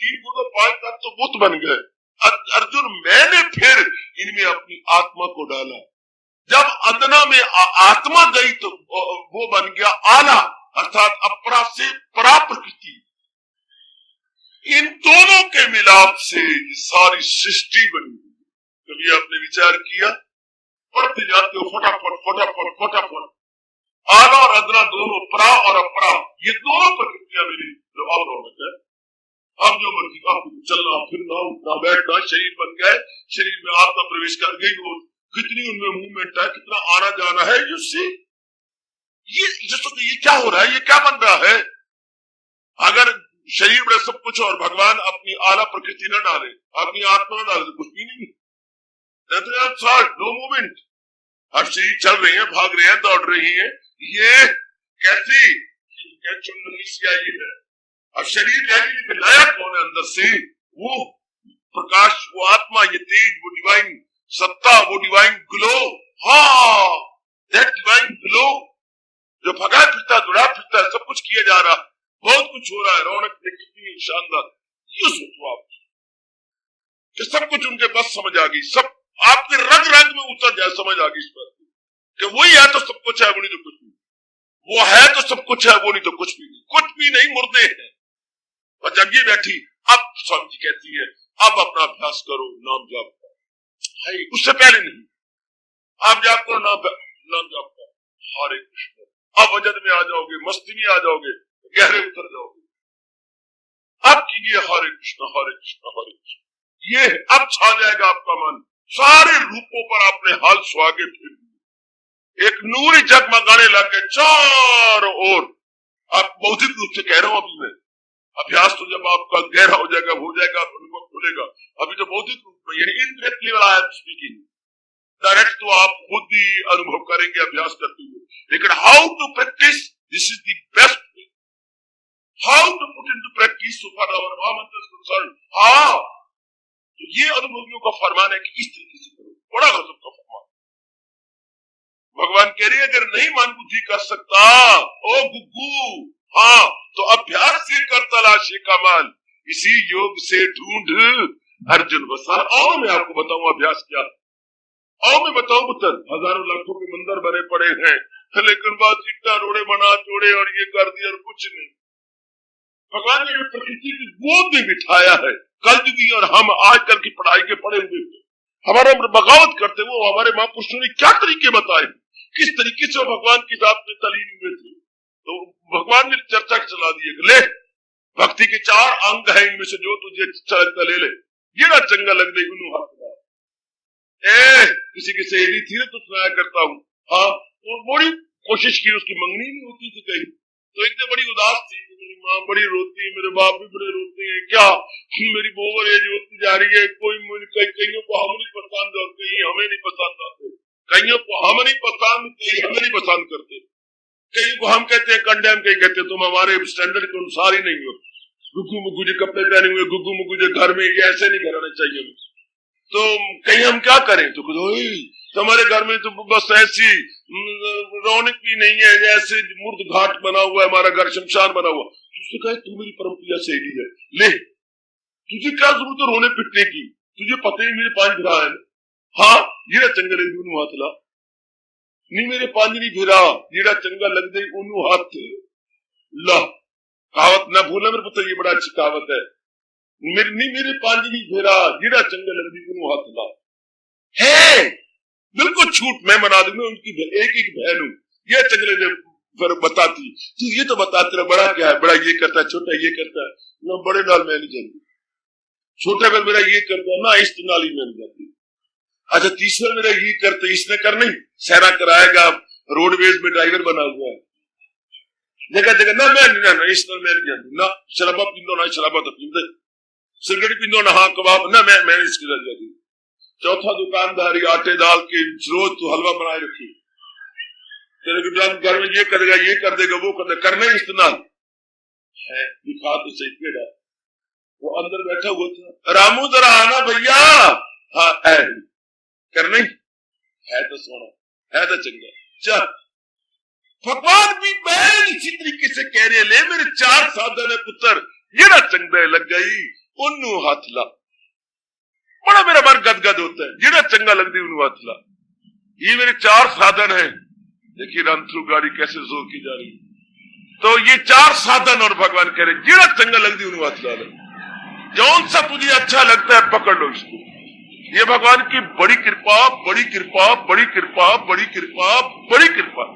3 गुण और 5 तत्व तो बुत बन गए। अर्जुन, मैंने फिर इनमें अपनी आत्मा को डाला, जब अदना में आत्मा गई तो वो बन गया आला, अर्थात अपरा से परा प्रकृति। इन दोनों के मिलाप से सारी सृष्टि बनी। कभी आपने विचार किया? पढ़ते जाते हो फटाफट फटाफट फटाफट, आला और अदना दोनों, परा और अपरा, ये दोनों प्रकृतियां मेरी जो और रौनक है। अब जो मर्जी आप चलना, फिरना, उठना, बैठना, शरीर बन गए, शरीर में आत्मा प्रवेश कर गई, वो कितनी उनमें मूवमेंट है, कितना आना जाना है। यू सी, ये क्या हो रहा है, ये क्या बन रहा है? अगर शरीर में सब कुछ और भगवान अपनी आला प्रकृति न डाले, अपनी आत्मा न डाले, तो कुछ भी नहीं, नो मूवमेंट। अब शरीर चल रहे हैं, भाग रहे हैं, दौड़ रही है, ये कैसी चुननी सी आई है, अब शरीर रहने के लायक कौन है अंदर से? वो प्रकाश, वो आत्मा, ये तेज, वो डिवाइन सत्ता, वो डिवाइन ग्लो, हाँ दैट डिवाइन ग्लो जो भगा फिरता, दौड़ा फिरता है, सब कुछ किया जा रहा, बहुत कुछ हो रहा है, रौनक कितनी शानदार। ये सोचो आप कि सब कुछ उनके बस समझ आ गई, सब आपके रग रग में उतर जाए, समझ आ गई इस बात कि वही है तो सब कुछ है, वो नहीं तो कुछ नहीं, वो है तो सब कुछ है, वो नहीं तो कुछ भी नहीं, कुछ भी नहीं, मुर्दे हैं। और जब ये बैठी, अब स्वामी जी कहती है अब अपना अभ्यास करो, नाम जाप करो, उससे पहले नहीं, आप जाप करो, नाम जाप करो, हरे कृष्ण, अब वजद में आ जाओगे, मस्ती में आ जाओगे, गहरे उतर जाओगे, अब कीजिए हरे कृष्ण हरे कृष्ण हरे कृष्ण, ये अब छा जाएगा आपका मन, सारे रूपों पर आपने हाल सुहागे फिर एक नूरी जगमगाने लग गए चारों ओर। आप बौद्धिक रूप से कह रहा हूं, अभी मैं अभ्यास तो जब आपका गहरा हो जाएगा, अनुभव खुलेगा, अभी तो बौद्धिक रूप में, यानी इनडायरेक्टली वाला है स्पीकिंग, डायरेक्ट तो आप खुद ही अनुभव करेंगे अभ्यास करते हुए, लेकिन how to practice, this is the best way, how to put into practice so far our महामंत्र इज कंसर्न्ड। हाँ, तो ये अनुभवियों का फरमान है कि इस तरीके से करो, बड़ा गजब का फरमान। भगवान कह रही है अगर नहीं मन बुद्धि कर सकता ओ गुग्गू, हाँ तो अभ्यास से कर तलाशे कमाल, इसी योग से ढूंढ अर्जुन बसा। आओ मैं आपको बताऊं अभ्यास क्या, आओ मैं बताऊं पुत्र, हजारों लाखों के मंदिर बने पड़े हैं, लेकिन बात इतना रोड़े बना जोड़े और ये कर दिया और कुछ नहीं। भगवान ने प्रकृति की गोद में बिठाया है, कल भी, और हम आजकल की पढ़ाई के पढ़े हुए हमारा बगावत करते, वो हमारे महापुरुषों ने क्या तरीके बताए, किस तरीके से भगवान की जात में तलीन हुए थे, तो भगवान ने चर्चा चला दी है, ले भक्ति के 4 अंग है, इनमें से जो तुझे अच्छा लगता ले ले, ये ना चंगा लग दे किसी की सहेली थी ना तो सुनाया करता हूँ, हाँ तो बड़ी कोशिश की, उसकी मंगनी नहीं होती थी कहीं, तो एक दिन बड़ी उदास थी, मेरी माँ बड़ी रोती है, मेरे बाप भी बड़े रोते हैं, क्या मेरी ओवर एज होती जा रही है, कईयों को हम नहीं पसंद और कहीं हमें नहीं पसंद आते, कईयों को हम नहीं पसंद, कहीं हमें नहीं पसंद करते, कहीं को हम कहते हैं कंडेम, कहीं कहते हैं तुम हमारे स्टैंडर्ड के अनुसार ही नहीं हो, गुग्गू मुग्गू जो कपड़े पहने हुए, गुग्गू मुग्गू जो घर में, ये ऐसे नहीं करना चाहिए, तो कहीं हम क्या करें, तो तुम्हारे घर में तो बस ऐसी रौनक भी नहीं है, जैसे मुर्द घाट बना हुआ है, हमारा घर शमशान बना हुआ। तुझसे कहे तू मेरी परम प्रिया सहेली है, ले तुझे क्या जरूरत है रोने पिटने की, तुझे पता ही मेरे 5 भिरा है, हाँ जेड़ा चंगा लग दे हाथ ला, नहीं मेरे 5 नहीं भिरा, जेड़ा चंगा लग दे ओनू हाथ ला। कहावत ना भूलना मेरे पुत्र, ये बड़ा अच्छी कहावत है, मेरे 5 नहीं भिरा, जेड़ा चंगा लग दे ओनू हाथ ला है, बिल्कुल छूट मैं मना दूंगा, उनकी एक एक बहन हूं, ये चंगले ने फिर बताती, तू ये तो बताते रहा बड़ा क्या है, बड़ा ये करता है, छोटा ये करता है ना, बड़े नाल मैं नहीं जानती, छोटा कर मेरा ये करता है ना, इस नाल ही मैं नहीं जानती, अच्छा तीसरा मेरा ये करता, इसने कर नहीं सहरा कराएगा, रोडवेज में ड्राइवर बना हुआ है, जगह जगह ना मैं नहीं, इस नाल मैं नहीं जानती ना, शराबा पींदो ना, शराबा तो पींदे, सिगरेट पींदो ना, हाँ कबाब ना, मैं इसके साथ जाती। चौथा दुकानदारी आटे दाल के, रोज तो हलवा बनाए रखी, तेरे घर में ये कर देगा, ये कर देगा, वो कर देगा, करना ही इस्तेमाल है, दिखा तो सही केड़ा, वो अंदर बैठा हुआ था, रामू जरा आना भैया, हाँ है करना ही है, तो सोना है तो चंगा, चल भगवान भी बैल इसी तरीके से कह रहे, ले मेरे 4 साधन है पुत्र, ये ना चंगा लग गई उन्नू हाथ ला, बड़ा मेरा मन गदगद होता है, जेड़ा चंगा लगती उन्हें हाथ ला, ये मेरे 4 साधन है, देखिए रंथरू गाड़ी कैसे जोर की जा रही, तो ये 4 साधन, और भगवान कह रहे जेड़ा चंगा लगती उन्हें हाथ ला, जौन सा तुझे अच्छा लगता है पकड़ लो इसको, ये भगवान की बड़ी कृपा, बड़ी कृपा, बड़ी कृपा, बड़ी कृपा, बड़ी कृपा,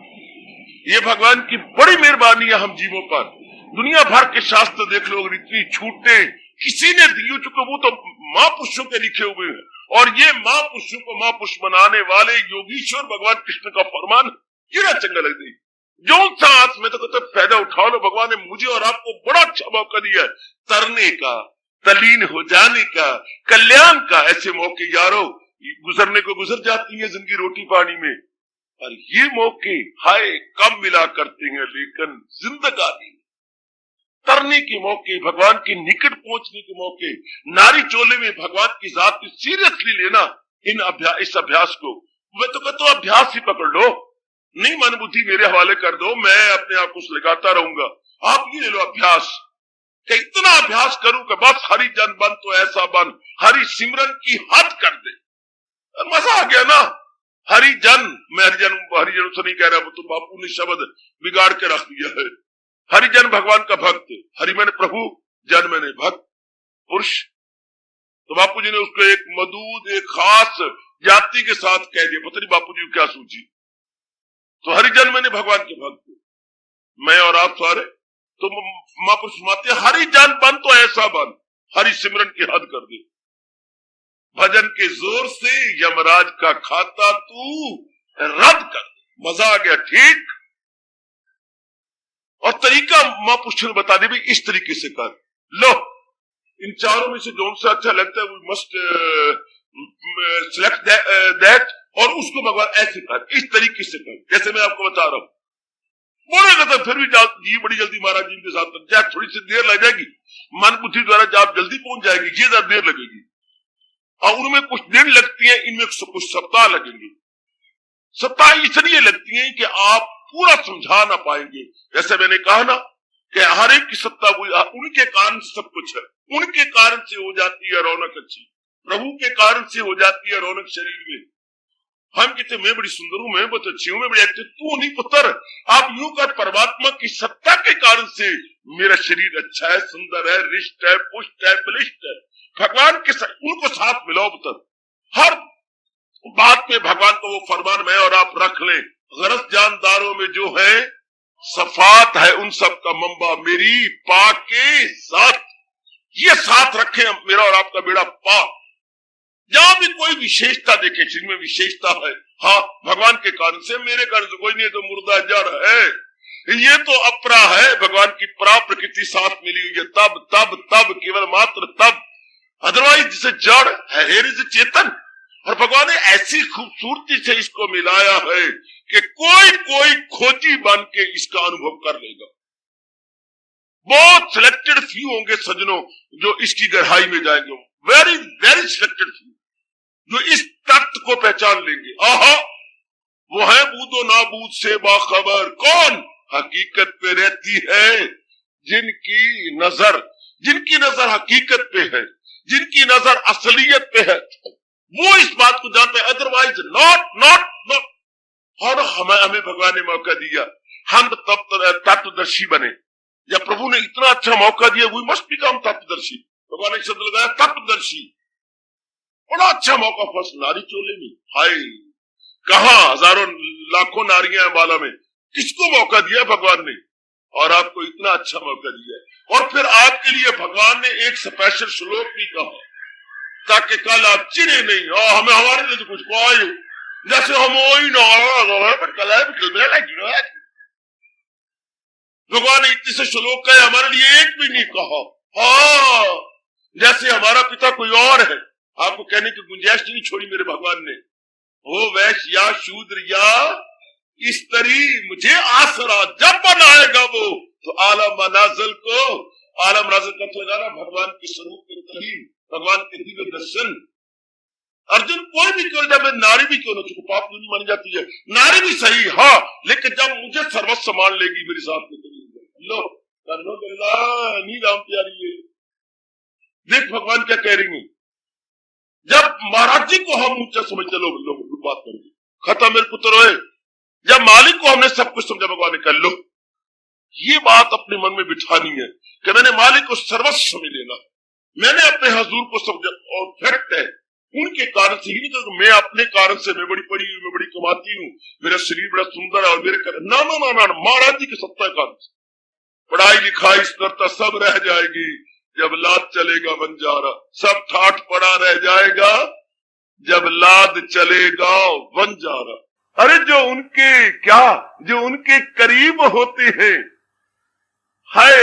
ये भगवान की बड़ी मेहरबानी है हम जीवों पर। दुनिया भर के शास्त्र देख लो, इतनी छूटे किसी ने दी, चुके वो तो महापुरुषों के लिखे हुए हैं, और ये महापुरुषों को महापुरुष बनाने वाले योगीश्वर भगवान कृष्ण का फरमान, ये ना चंगा लग गई, जो सांस में तो फायदा उठा लो, भगवान ने मुझे और आपको बड़ा अच्छा मौका दिया है तरने का, तलीन हो जाने का, कल्याण का, ऐसे मौके यारो गुजरने को गुजर जाती है जिंदगी रोटी पानी में, और ये मौके हाय कम मिला करते हैं, लेकिन जिंदगानी तरने के मौके, भगवान के निकट पहुंचने के मौके, नारी चोले में भगवान की जात को सीरियसली लेना, इस अभ्यास को मैं तो कहता हूं अभ्यास ही पकड़ लो, नहीं मन बुद्धि मेरे हवाले कर दो, मैं अपने आप को लगाता रहूंगा। आप ये ले लो अभ्यास कि इतना अभ्यास करूं कि बस हरि जन बन तो ऐसा बन, हरि सिमरन की हद कर दे। मजा आ गया ना। हरिजन, मैं हरिजन से नहीं कह रहा, तो बापू ने शब्द बिगाड़ के रख दिया है। हरिजन भगवान का भक्त, हरि मैंने प्रभु, जन मैंने भक्त पुरुष। तो बापू जी ने उसको एक मदूद, एक खास जाति के साथ कह दिया, पता नहीं बापू जी क्या सूझी। तो हरिजन मैंने भगवान के भक्त, मैं और आप सारे तो महापुरुष माते हरिजन बन तो ऐसा बन, हरि सिमरन की हद कर दे। भजन के जोर से यमराज का खाता तू रद्द कर दे। मजा आ गया, ठीक। और तरीका महापुरुष ने बता दे भी इस तरीके से कर लो। इन चारों में से जो सा अच्छा लगता है वो मस्ट सिलेक्ट दैट, और उसको भगवान ऐसे कर, इस तरीके से कर जैसे मैं आपको बता रहा हूं। बोलेगा तो फिर भी जी बड़ी जल्दी महाराज जी के साथ चाहे थोड़ी सी देर लग जाएगी, मन बुद्धि द्वारा जब जल्दी पहुंच जाएगी, ये ज्यादा देर लगेगी। और उनमें कुछ दिन लगती है, इनमें कुछ सप्ताह लगेंगे। सप्ताह इसलिए लगती है कि आप पूरा समझा ना पाएंगे। जैसे मैंने कहा ना कि हर एक की सत्ता उनके कारण सब कुछ है, उनके कारण से हो जाती है रौनक अच्छी, प्रभु के कारण से हो जाती है रौनक शरीर में। हम कहते मैं बड़ी सुंदर हूं, मैं बहुत अच्छी हूं, मैं बड़ी अच्छी, तू नहीं पुत्र, आप यूं कर परमात्मा की सत्ता के कारण से मेरा शरीर अच्छा है, सुंदर है, रिष्ट है, पुष्ट है, बलिष्ठ है। भगवान के उनको साथ मिलाओ पुत्र। हर बात में भगवान को वो फरमान मैं और आप रख लें। गरज जानदारों में जो है सफात है, उन सब का मंबा मेरी पाक के साथ, ये साथ रखे मेरा और आपका बेड़ा पाक। जहां भी कोई विशेषता देखे, जिनमें विशेषता है, हाँ भगवान के कारण से, मेरे कारण से कोई नहीं, तो मुर्दा जड़ है, ये तो अपरा है। भगवान की परा प्रकृति साथ मिली हुई है, तब तब तब, केवल मात्र तब, अदरवाइज जिसे जड़ है, हेर इज चेतन। और भगवान ने ऐसी खूबसूरती से इसको मिलाया है कि कोई खोजी बन के इसका अनुभव कर लेगा। बहुत सिलेक्टेड फ्यू होंगे सज्जनों जो इसकी गहराई में जाएंगे, वेरी वेरी सिलेक्टेड फ्यू जो इस तत्व को पहचान लेंगे। आहा, वो है बूदो नाबूद से बाखबर। कौन? हकीकत पे रहती है जिनकी नजर हकीकत पे है, जिनकी नजर असलियत पे है, वो इस बात को जानते हैं। Otherwise not. और हमें भगवान ने मौका दिया, हम तत्वदर्शी बने, या प्रभु ने इतना अच्छा मौका दिया, वी मस्ट बिकम तत्वदर्शी। भगवान ने शब्द लगाया तत्वदर्शी, बड़ा अच्छा मौका फर्स्ट नारी चोले में। हाय, कहा हजारों लाखों नारियां बाला में, किसको मौका दिया भगवान ने, और आपको इतना अच्छा मौका दिया। और फिर आपके लिए भगवान ने एक स्पेशल श्लोक भी कहा ताकि कल आप चिरे नहीं, और हमें हमारे लिए तो कुछ पाए, जैसे हम वही भगवान ने इतने से श्लोक कहे, हमारे लिए एक भी नहीं कहा। हाँ, जैसे हमारा पिता कोई और है, आपको कहने की गुंजाइश नहीं छोड़ी मेरे भगवान ने। वो वैश्य या शूद्र या स्त्री, मुझे आसरा जब बनाएगा वो, तो आलम मनाजिल का तो लगाना भगवान के स्वरूप के तरी, भगवान के दिव्य दर्शन। अर्जुन कोई भी क्यों, जब नारी भी क्यों न, चुको पाप नहीं मानी जाती है, नारी भी सही, हाँ, लेकिन जब मुझे सर्वस्व मान लेगी मेरे साथ में, लो नींद आम प्यारी है। देख भगवान क्या कह रही है, जब महाराज जी को हम ऊंचा समझते, लो बात करेंगे, खत्म मेरे पुत्र होए। जब मालिक को हमने सब कुछ समझा, भगवान ने कह लो, ये बात अपने मन में बिठानी है कि मैंने मालिक को सर्वस्व समझ लेना, मैंने अपने हजूर को समझा। और फैक्ट है, उनके कारण से ही नहीं तो मैं अपने कारण से, मैं बड़ी पढ़ी हूं, मैं बड़ी कमाती हूँ, मेरा शरीर बड़ा सुंदर है, और मेरे कारण ना महाराज जी के सत्ता कारण से पढ़ाई लिखाई स्थिरता सब रह जाएगी। जब लाद चलेगा बंजारा, सब ठाठ पड़ा रह जाएगा, जब लाद चलेगा बंजारा। अरे जो उनके करीब होते हैं, हाय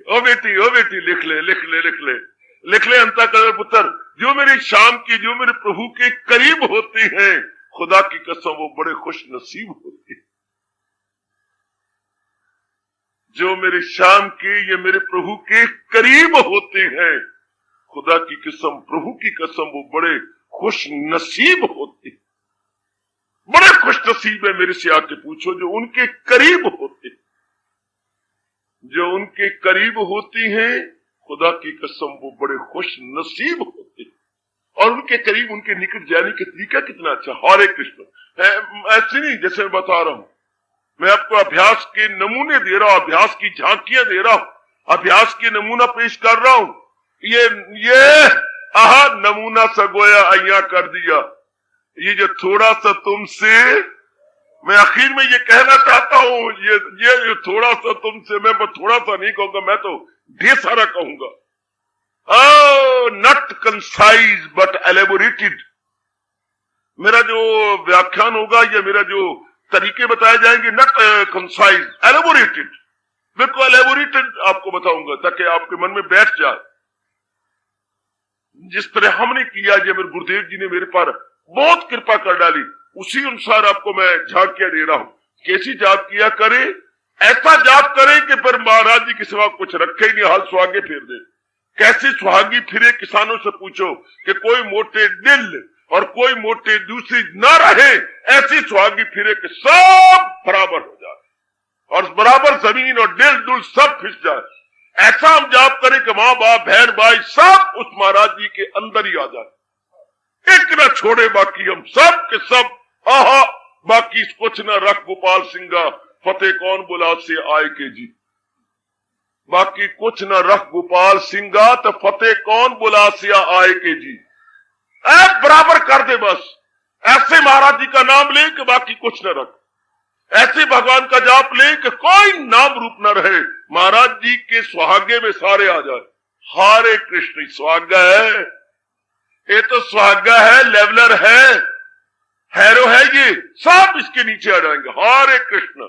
ओ बेटी लिख ले अंता कर पुत्र, जो मेरी शाम की, जो मेरे प्रभु के करीब होते हैं, खुदा की कसम वो बड़े खुश नसीब होते हैं। जो मेरे शाम के या मेरे प्रभु के करीब होते हैं, खुदा की कसम, प्रभु की कसम, वो बड़े खुश नसीब होते, बड़े खुश नसीब है। मेरे से आके पूछो जो उनके करीब होते, जो उनके करीब होती हैं, खुदा की कसम वो बड़े खुश नसीब होते। और उनके करीब, उनके निकट जाने का तरीका कितना अच्छा। हरे कृष्ण, ऐसे नहीं जैसे मैं बता रहा हूं, मैं आपको अभ्यास के नमूने दे रहा हूं, अभ्यास की झांकियां दे रहा हूं, अभ्यास के नमूना पेश कर रहा हूं। ये आहा नमूना सगोया अया कर दिया। ये जो थोड़ा सा तुमसे, मैं आखिर में ये कहना चाहता हूं, ये थोड़ा सा तुमसे, मैं थोड़ा सा नहीं कहूंगा, मैं तो ढेर सारा कहूंगा। Not concise but elaborated. मेरा जो व्याख्यान होगा या मेरा जो तरीके बताए जाएंगे, नॉट कंसाइज, एलेबोरेटेड, बिल्कुल एलेबोरेटेड आपको बताऊंगा ताकि आपके मन में बैठ जाए। जिस तरह हमने किया, जो मेरे गुरुदेव जी ने मेरे पर बहुत कृपा कर डाली, उसी अनुसार आपको मैं झांकियां दे रहा हूं। कैसी जाप किया करे? ऐसा जाप करे कि फिर महाराज जी के सिवा कुछ रखे ही नहीं, हाल सुहागे फेर दे। कैसे सुहागी फिरे, किसानों से पूछो कि कोई मोटे दिल और कोई मोटे दूसरी ना रहे, ऐसी सुहागी फिरे कि सब बराबर हो जाए और बराबर जमीन और दिल दुल सब फिस जाए। ऐसा हम जाप करें कि माँ बाप बहन भाई सब उस महाराज जी के अंदर ही आ जाए, एक ना छोड़े, बाकी हम सब के सब। आहा, बाकी कुछ ना रख गोपाल सिंगा, फतेह कौन बुला से आए के जी। बाकी कुछ न रख गोपाल सिंगा, तो फतेह कौन बुला से आए के जी। बराबर कर दे बस। ऐसे महाराज जी का नाम ले कि बाकी कुछ न रख, ऐसे भगवान का जाप ले कि कोई नाम रूप न रहे, महाराज जी के सुहागे में सारे आ जाए। हरे कृष्ण, सुहागा है ये, तो सुहागा है, लेवलर है, हैरो है, ये सब इसके नीचे आ जाएंगे। हरे कृष्ण,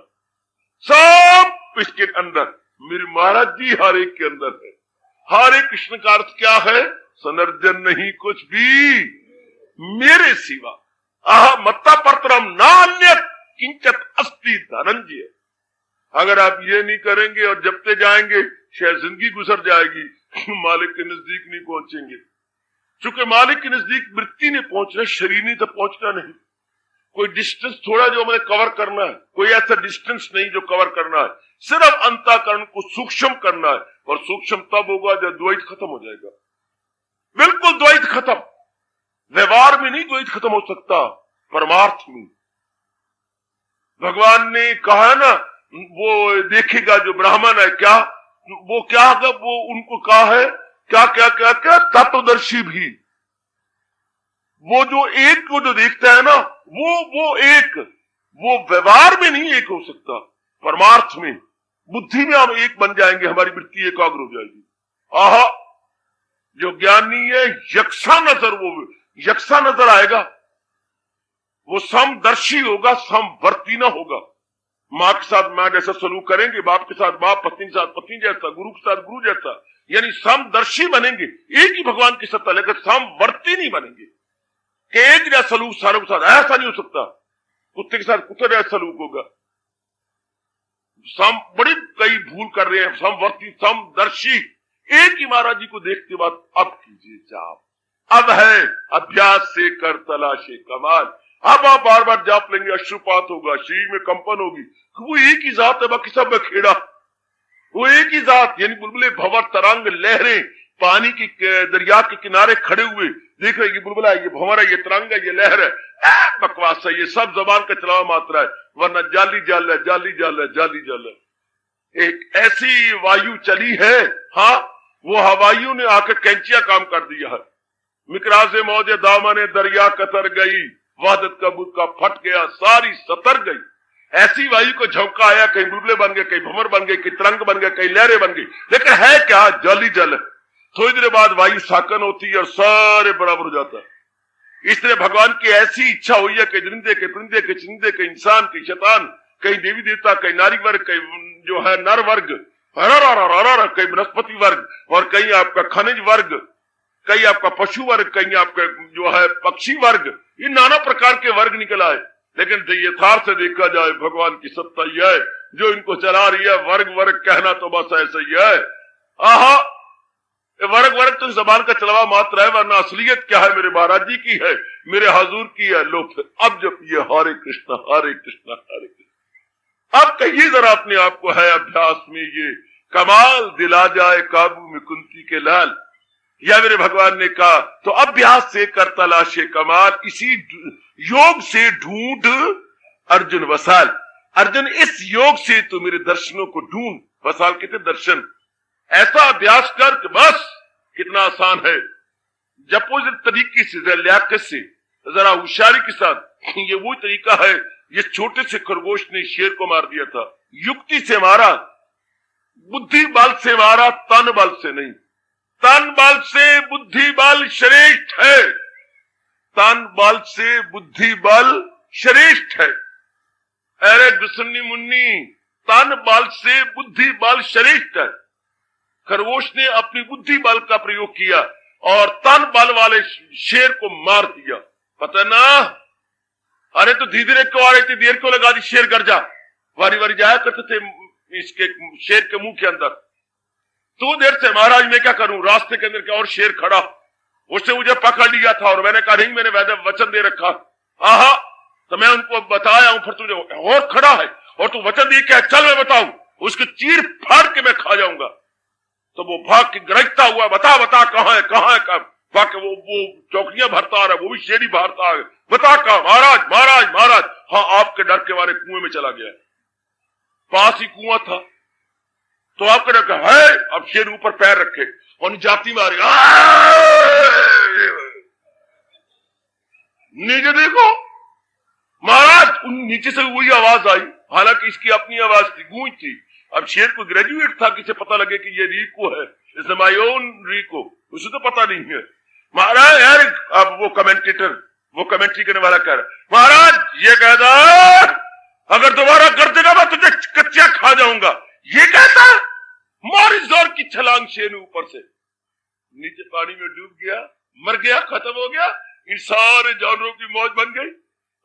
सब इसके अंदर। मेरे महाराज जी हर एक के अंदर है। हरे कृष्ण का अर्थ क्या है? सनर्जन नहीं कुछ भी मेरे सिवा, आह मत्ता परतरम नान्य किंचत अस्ति धनंजय। अगर आप ये नहीं करेंगे और जपते जाएंगे, शायद जिंदगी गुजर जाएगी, मालिक के नजदीक नहीं पहुंचेंगे। चूंकि मालिक के नजदीक वृत्ति ने पहुंचना, शरीर नहीं तो पहुंचना नहीं। कोई डिस्टेंस थोड़ा जो हमें कवर करना है, कोई ऐसा डिस्टेंस नहीं जो कवर करना है, सिर्फ अंतःकरण को सूक्ष्म करना है। और सूक्ष्म तब होगा जब द्वैत खत्म हो जाएगा। बिल्कुल द्वैत खत्म। व्यवहार में नहीं द्वैत खत्म हो सकता, परमार्थ में। भगवान ने कहा ना, वो देखेगा जो ब्राह्मण है, क्या वो क्या, वो उनको कहा है क्या क्या क्या क्या, तत्वदर्शी भी। वो जो एक को जो देखता है ना, वो एक, वो व्यवहार में नहीं एक हो सकता, परमार्थ में, बुद्धि में हम एक बन जाएंगे, हमारी वृत्ति एकाग्र हो जाएगी। आहा, जो ज्ञानी है यक्षा नजर, वो यक्षा नजर आएगा, वो समदर्शी होगा, समवर्ती न होगा। माँ के साथ माँ जैसा सलूक करेंगे, बाप के साथ बाप, पत्नी के साथ पत्नी जैसा, गुरु के साथ गुरु जैसा, यानी समदर्शी बनेंगे, एक ही भगवान की सत्ता, लेकर समवर्ती नहीं बनेंगे कि एक जैसा सलूक सारों के साथ, ऐसा नहीं हो सकता। कुत्ते के साथ कुत्ते जैसा सलूक होगा। बड़ी कई भूल कर रहे हैं, समवर्ती समदर्शी, एक ही महाराज जी को देखते बाद अब कीजिए जाप, अब है अभ्यास से कर तलाशे कमाल। अब आप बार बार जाप लेंगे, अश्रुपात होगा, शरीर में कंपन होगी। वो एक ही जात है, बाकी सब में खेड़ा। वो एक ही जात, यानी बुलबुले भंवर तरंग लहरें, पानी की दरिया के किनारे खड़े हुए देख रहे, ये बुलबुला है, ये भंवर है, ये तरंग है, ये लहर है, बकवास है, ये सब जबान का चलावा मात्रा है, वरना जाली जाल है, जाली जाल है, जाली जाल है। एक ऐसी वायु चली है, हाँ, वो हवाइयों ने आकर कैंचिया काम कर दिया है। मिकराजे मौजे दामने दरिया कतर गई, वादत का बुक्का फट गया, सारी सतर गई। ऐसी वायु को झोंका आया, कहीं बुलबुले बन गए, कहीं भंवर बन गए, कहीं तरंग बन गए, कहीं लहरें बन गई, लेकिन है क्या? जल ही जल। थोड़ी देर बाद वायु साकन होती है और सारे बराबर हो जाता है। इसलिए भगवान की ऐसी इच्छा हुई है कि जिंदे के परिंदे के चिंदे के इंसान के शैतान, कहीं देवी देवता, कहीं नारी वर्ग, कहीं जो है नर वर्ग, कहीं बृहस्पति वर्ग, और कहीं आपका खनिज वर्ग, कहीं आपका पशु वर्ग, कहीं आपका जो है पक्षी वर्ग, ये नाना प्रकार के वर्ग निकल आए। लेकिन यथार्थ से देखा जाए भगवान की सत्ता यह है जो इनको चला रही है। वर्ग वर्ग कहना तो बस ऐसा ही है। आहा, वर्ग वर्ग तो जबान का चलवा मात्र है, वरना असलियत क्या है? मेरे महाराज जी की है, मेरे हजूर की है। लो फिर अब जब ये हरे कृष्णा हरे कृष्णा हरे कृष्णा, अब कहिए जरा अपने आप को है अभ्यास में ये कमाल दिला जाए काबू में कुंती के लाल। या मेरे भगवान ने कहा तो अभ्यास से कर तलाशे कमाल, इसी योग से ढूंढ अर्जुन वसाल। अर्जुन इस योग से तो मेरे दर्शनों को ढूंढ, वसाल कहते दर्शन। ऐसा अभ्यास कर कि बस कितना आसान है। जपोज तरीके से लियाकत से जरा होशियारी के साथ। ये वो तरीका है, ये छोटे से खरगोश ने शेर को मार दिया था। युक्ति से मारा, बुद्धि बल से मारा, तन बल से नहीं। तन बल से बुद्धि बल श्रेष्ठ है, तन बल से बुद्धि बल श्रेष्ठ है। अरे गुसन्नी मुन्नी, तन बल से बुद्धि बल श्रेष्ठ है। खरगोश ने अपनी बुद्धि बल का प्रयोग किया और तन बल वाले शेर को मार दिया। पता ना, अरे तो धीरे क्यों आ रही थी, देर क्यों लगा दी? शेर गर्जा, वारी वारी जाया करते थे इसके शेर के मुंह के अंदर। तो देर से महाराज मैं क्या करूं, रास्ते के अंदर क्या और शेर खड़ा, उससे मुझे पकड़ लिया था और मैंने कहा नहीं, मैंने वचन दे रखा। आहा, तो मैं उनको बताया हूं, फिर तुझे और खड़ा है और तू वचन दे क्या, चल मैं बताऊं, उसकी चीर फाड़ के मैं खा जाऊंगा। तो वो भाग के गरजता हुआ बता बता कहां है कहां है, कब भाग के वो चौकड़ियां भरता आ रहा है, वो भी शेरी भरता आ गया। बता कहा? महाराज महाराज महाराज, हाँ आपके डर के मारे कुएं में चला गया। पास ही कुआं था, तो आपके डर का है। अब शेर ऊपर पैर रखे और जाती मारे, नीचे देखो महाराज, उन नीचे से वही आवाज आई, हालांकि इसकी अपनी आवाज थी, गूंज थी। अब शेर को ग्रेजुएट था, किसे पता लगे कि ये रीको है, इसने माय ओन रीको, उसे तो पता नहीं है। महाराज यार, अब वो कमेंटेटर, वो कमेंट्री करने वाला कह रहा, महाराज ये कहता अगर दोबारा कर देगा मैं तुझे कच्चा खा जाऊंगा। ये कहता, मारी जोर की छलांग शेर ऊपर से नीचे पानी में डूब गया, मर गया, खत्म हो गया। इन सारे जानवरों की मौज बन गई।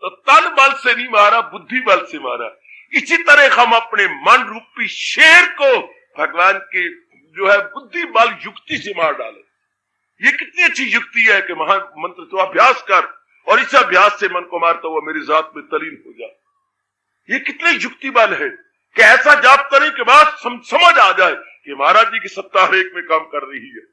तो तन बल से नहीं मारा, बुद्धि बल से मारा। इसी तरह हम अपने मन रूपी शेर को भगवान के जो है बुद्धि बल युक्ति से मार डाले। ये कितनी अच्छी युक्ति है कि महान मंत्र तो अभ्यास कर और इस अभ्यास से मन को मारता हुआ मेरी जात में तलीन हो जा। ये कितने युक्ति बल है कि ऐसा जाप करने के बाद समझ आ जाए कि महाराज जी की सत्ता हर एक में काम कर रही है।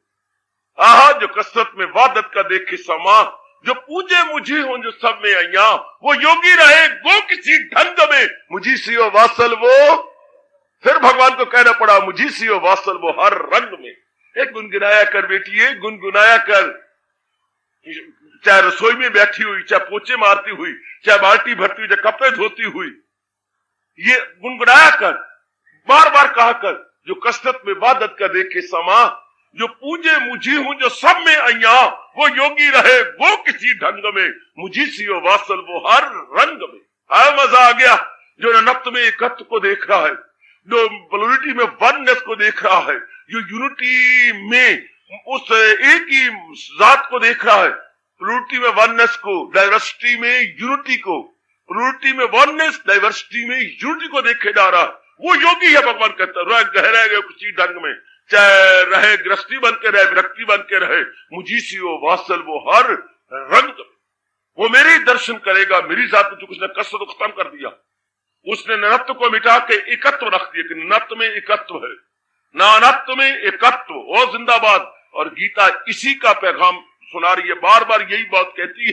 आहा, जो कसरत में वादत का देखे समा, जो पूजे मुझे हो जो सब में अया, वो योगी रहे गो किसी ढंग में, मुझी सियो वासल वो। फिर भगवान को कहना पड़ा, मुझी सियो वासल वो हर रंग में। एक गुनगुनाया कर बेटिए, गुनगुनाया कर, चाहे रसोई में बैठी हुई, चाहे पोचे मारती हुई, चाहे बाल्टी भरती हुई, चाहे कपड़े धोती हुई, ये गुनगुनाया कर, बार बार कहा कर। जो कसरत में वादत का देखे समा, जो पूजे मुझी हूं जो सब में अया, वो योगी रहे वो किसी ढंग में, मुझी सियो वासल वो हर रंग में। आया मजा आ गया। जो ननत्व में एकत्व को देख रहा है, जो प्लूरिटी में वननेस को देख रहा है, जो यूनिटी में उस एक ही जात को देख रहा है, प्लूरिटी में वननेस को, डाइवर्सिटी में यूनिटी को, प्लूरिटी में वननेस, डाइवर्सिटी में यूनिटी को देखे जा रहा, वो योगी है। भगवान कहता है गहरा गए किसी ढंग में, चाहे रहे गृहस्थी बन के रहे, विरक्ति बन के रहे, मुझी सियो वासल वो हर रंग में। वो मेरे दर्शन करेगा, मेरी जात में जो कुछ ने कसरत को खत्म कर दिया, उसने ननत्व को मिटा के एकत्व रख दिया कि ननत्व में एकत्व है, नानत्व में एकत्व और जिंदाबाद। और गीता इसी का पैगाम सुना रही है, बार बार यही बात कहती है।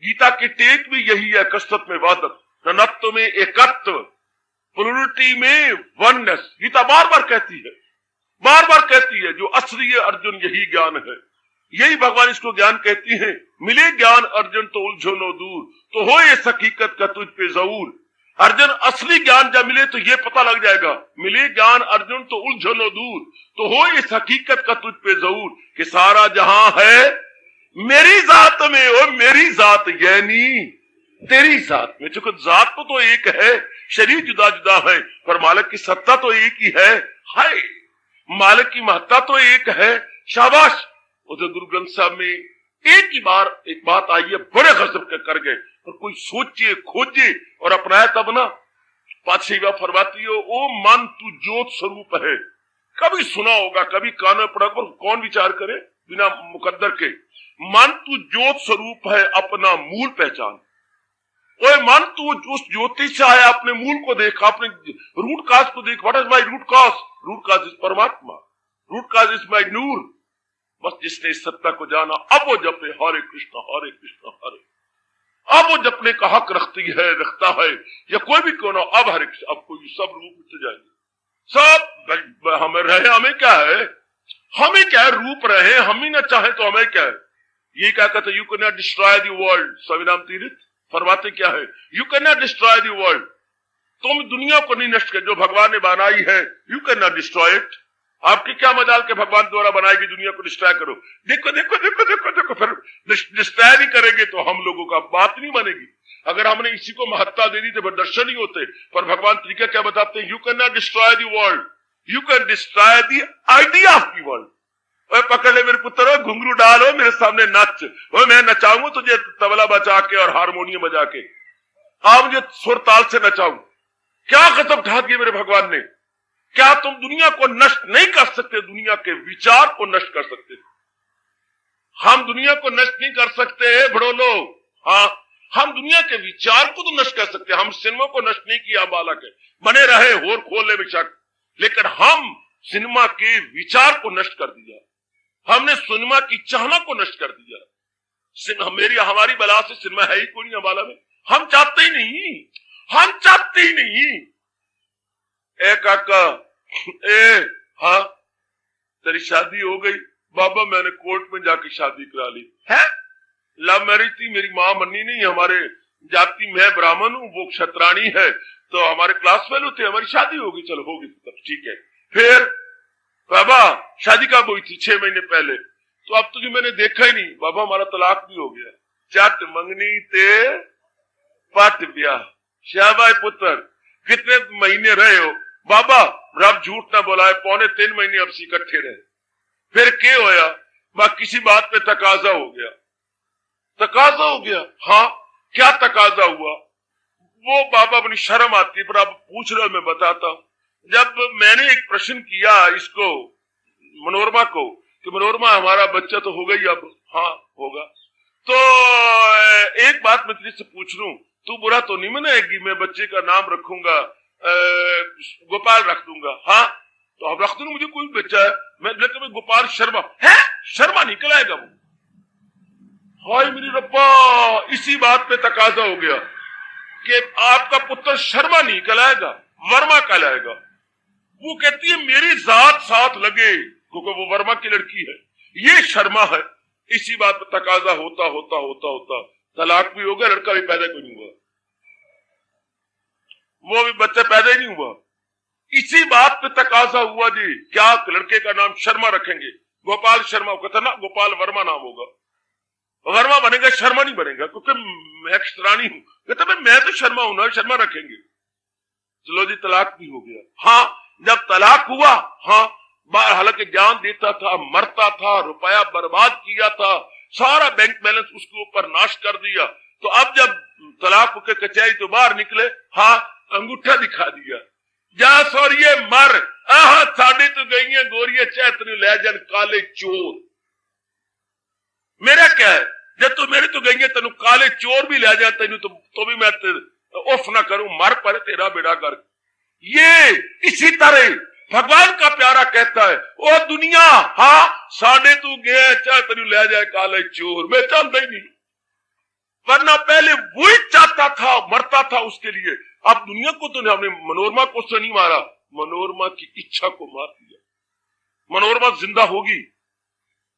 गीता की टेक भी यही है, कसरत में वादत, ननत्व में एकत्व, प्लूरिटी में वननेस। गीता बार बार कहती है, बार बार कहती है, जो असली अर्जुन यही ज्ञान है, यही भगवान इसको ज्ञान कहती है। मिले ज्ञान अर्जुन तो उलझो नो दूर, तो हो ये हकीकत का तुझ पे जरूर। अर्जुन असली ज्ञान जब मिले तो ये पता लग जाएगा, मिले ज्ञान अर्जुन तो उलझो नो दूर, तो हो इस हकीकत का तुझ पे जरूर कि सारा जहां है मेरी जात में, और मेरी जात यानी तेरी जात में। चूंकि जात तो एक है, शरीर जुदा जुदा है, पर मालिक की सत्ता तो एक ही है। हाय, मालिक की महत्ता तो एक है। शाबाश। उधर गुरु ग्रंथ साहब में एक ही बार एक बात आई है, बड़े गजब के कर गए। और कोई सोचे खोजे और अपनाए तब ना। पातशाही फरमाती हो ओ मन तू ज्योत स्वरूप है। कभी सुना होगा, कभी कान में पड़ा, पर कौन विचार करे बिना मुकद्दर के। मन तू ज्योत स्वरूप है, अपना मूल पहचान। ओए मन तू उस ज्योति से आया, अपने मूल को देख, अपने रूट काज को देख। What is my root cause? Root cause is परमात्मा, रूट काज इज माय नूर। बस जिसने इस सत्ता को जाना, अब वो जपे हरे कृष्ण हरे। अब वो जपने का हक रखता है, या कोई भी क्यों ना। अब हरे कृष्ण, अब कोई सब रूप मिट जाएंगे, सब हमें रहे। हमें क्या है? रूप रहे, हम ही ना चाहे तो हमें क्या है? ये क्या कहते, you can not destroy the world. स्वामीनाम तीर्थ फरमाते क्या है, you can not destroy the world. तुम दुनिया को नहीं नष्ट कर, जो भगवान ने बनाई है, you can not destroy it. आपकी क्या मजाल के भगवान द्वारा बनाई गई दुनिया को डिस्ट्रॉय करो। देखो देखो देखो देखो देखो, फिर डिस्ट्रॉय नहीं करेंगे तो हम लोगों का बात नहीं बनेगी। अगर हमने इसी को महत्ता दे दी तो फिर दर्शन ही होते। पर भगवान तरीका क्या बताते हैं, you can not destroy the world, you can destroy the idea of the world. पकड़ ले मेरे पुत्र, घुंघरू डालो, मेरे सामने नच। मैं नचाऊंगा तुझे तबला बजा के और हारमोनियम बजा के, आप मुझे सुर ताल से नचाऊं। क्या कसम ढा दी मेरे भगवान ने। क्या तुम दुनिया को नष्ट नहीं कर सकते? दुनिया के विचार को नष्ट कर सकते। हम दुनिया को नष्ट नहीं कर सकते बड़ोलो। हाँ, हम दुनिया के विचार को तो नष्ट कर सकते। हम सिनेमा को नष्ट नहीं किया, बालक है बने रहे होर खोले बेशक, लेकिन हम सिनेमा के विचार को नष्ट कर दिया। हमने सिनेमा की चाहना को नष्ट कर दिया। हमारी बला से सिनेमा है ही कोई नहीं अम्बाला में। हम चाहते ही नहीं। ए काका, हाँ तेरी शादी हो गई? बाबा मैंने कोर्ट में जाके शादी करा ली है। लव मैरिज थी, मेरी माँ मन्नी नहीं। हमारे जाति में ब्राह्मण हूँ, वो क्षत्राणी है, तो हमारे क्लास फेलो थे, हमारी शादी होगी। चलो होगी तब ठीक है। फिर बाबा शादी कब हुई थी? 6 महीने पहले। तो अब तुझे मैंने देखा ही नहीं। बाबा हमारा तलाक भी हो गया। चट मंगनी ते पट ब्याह। शाबाश पुत्र, कितने महीने रहे हो? बाबा रब झूठ ना बोलाए, 2.25 महीने अब से इकट्ठे रहे। फिर क्या होया? किसी बात पे तकाजा हो गया। हाँ क्या तकाजा हुआ? वो बाबा अपनी शर्म आती है, पर आप पूछ रहे हो मैं बताता हूं। जब मैंने एक प्रश्न किया इसको मनोरमा को कि मनोरमा हमारा बच्चा तो हो गई अब। हाँ होगा। तो एक बात मैं तुझसे पूछ लूं, तू बुरा तो नहीं मनाएगी? मैं बच्चे का नाम रखूंगा गोपाल रख दूंगा। हाँ तो अब रख दूंगा, मुझे कोई बच्चा है मैं गोपाल शर्मा है। शर्मा निकल आएगा वो। हाय मेरी रब्बा, इसी बात पे तकाजा हो गया कि आपका पुत्र शर्मा नहीं कहलाएगा, वर्मा कहलाएगा। वो कहती है मेरी जात साथ लगे, क्योंकि वो वर्मा की लड़की है, ये शर्मा है। इसी बात पे तकाजा होता तलाक भी हो गया, लड़का भी पैदा कोई नहीं हुआ, वो भी बच्चा पैदा ही नहीं हुआ। इसी बात पे तकाजा हुआ जी, क्या लड़के का नाम शर्मा रखेंगे? गोपाल शर्मा। कहता ना गोपाल वर्मा नाम होगा। वर्मा बनेगा, शर्मा नहीं बनेगा, क्योंकि मैं क्षत्राणी हूं। कहता मैं तो शर्मा हूं ना, शर्मा रखेंगे। चलो जी तलाक भी हो गया। हाँ जब तलाक हुआ, हाँ हालांकि जान देता था, मरता था, रुपया बर्बाद किया था, सारा बैंक बैलेंस उसके ऊपर नाश कर दिया। तो अब जब तलाक के कचहरी तो बाहर निकले, हाँ अंगूठा दिखा दिया, जा सौरिये मर, आह साढ़े तो गई है गोरिये चाहे तेन ले जान काले चोर। मेरा क्या है, जब तू मेरे तो गई है तेन काले चोर भी ले जा, तेन तो भी मैं उफ ना करूं, मर पर तेरा बेड़ा कर। ये इसी तरह भगवान का प्यारा कहता है, ओ दुनिया हाँ साढ़े तू गया चाहे तेन ले जाए काले चोर। मैं चाहता ही नहीं, वरना पहले वो ही चाहता था, मरता था उसके लिए। अब दुनिया को तो हमने मनोरमा को से नहीं मारा, मनोरमा की इच्छा को मार दिया। मनोरमा जिंदा होगी,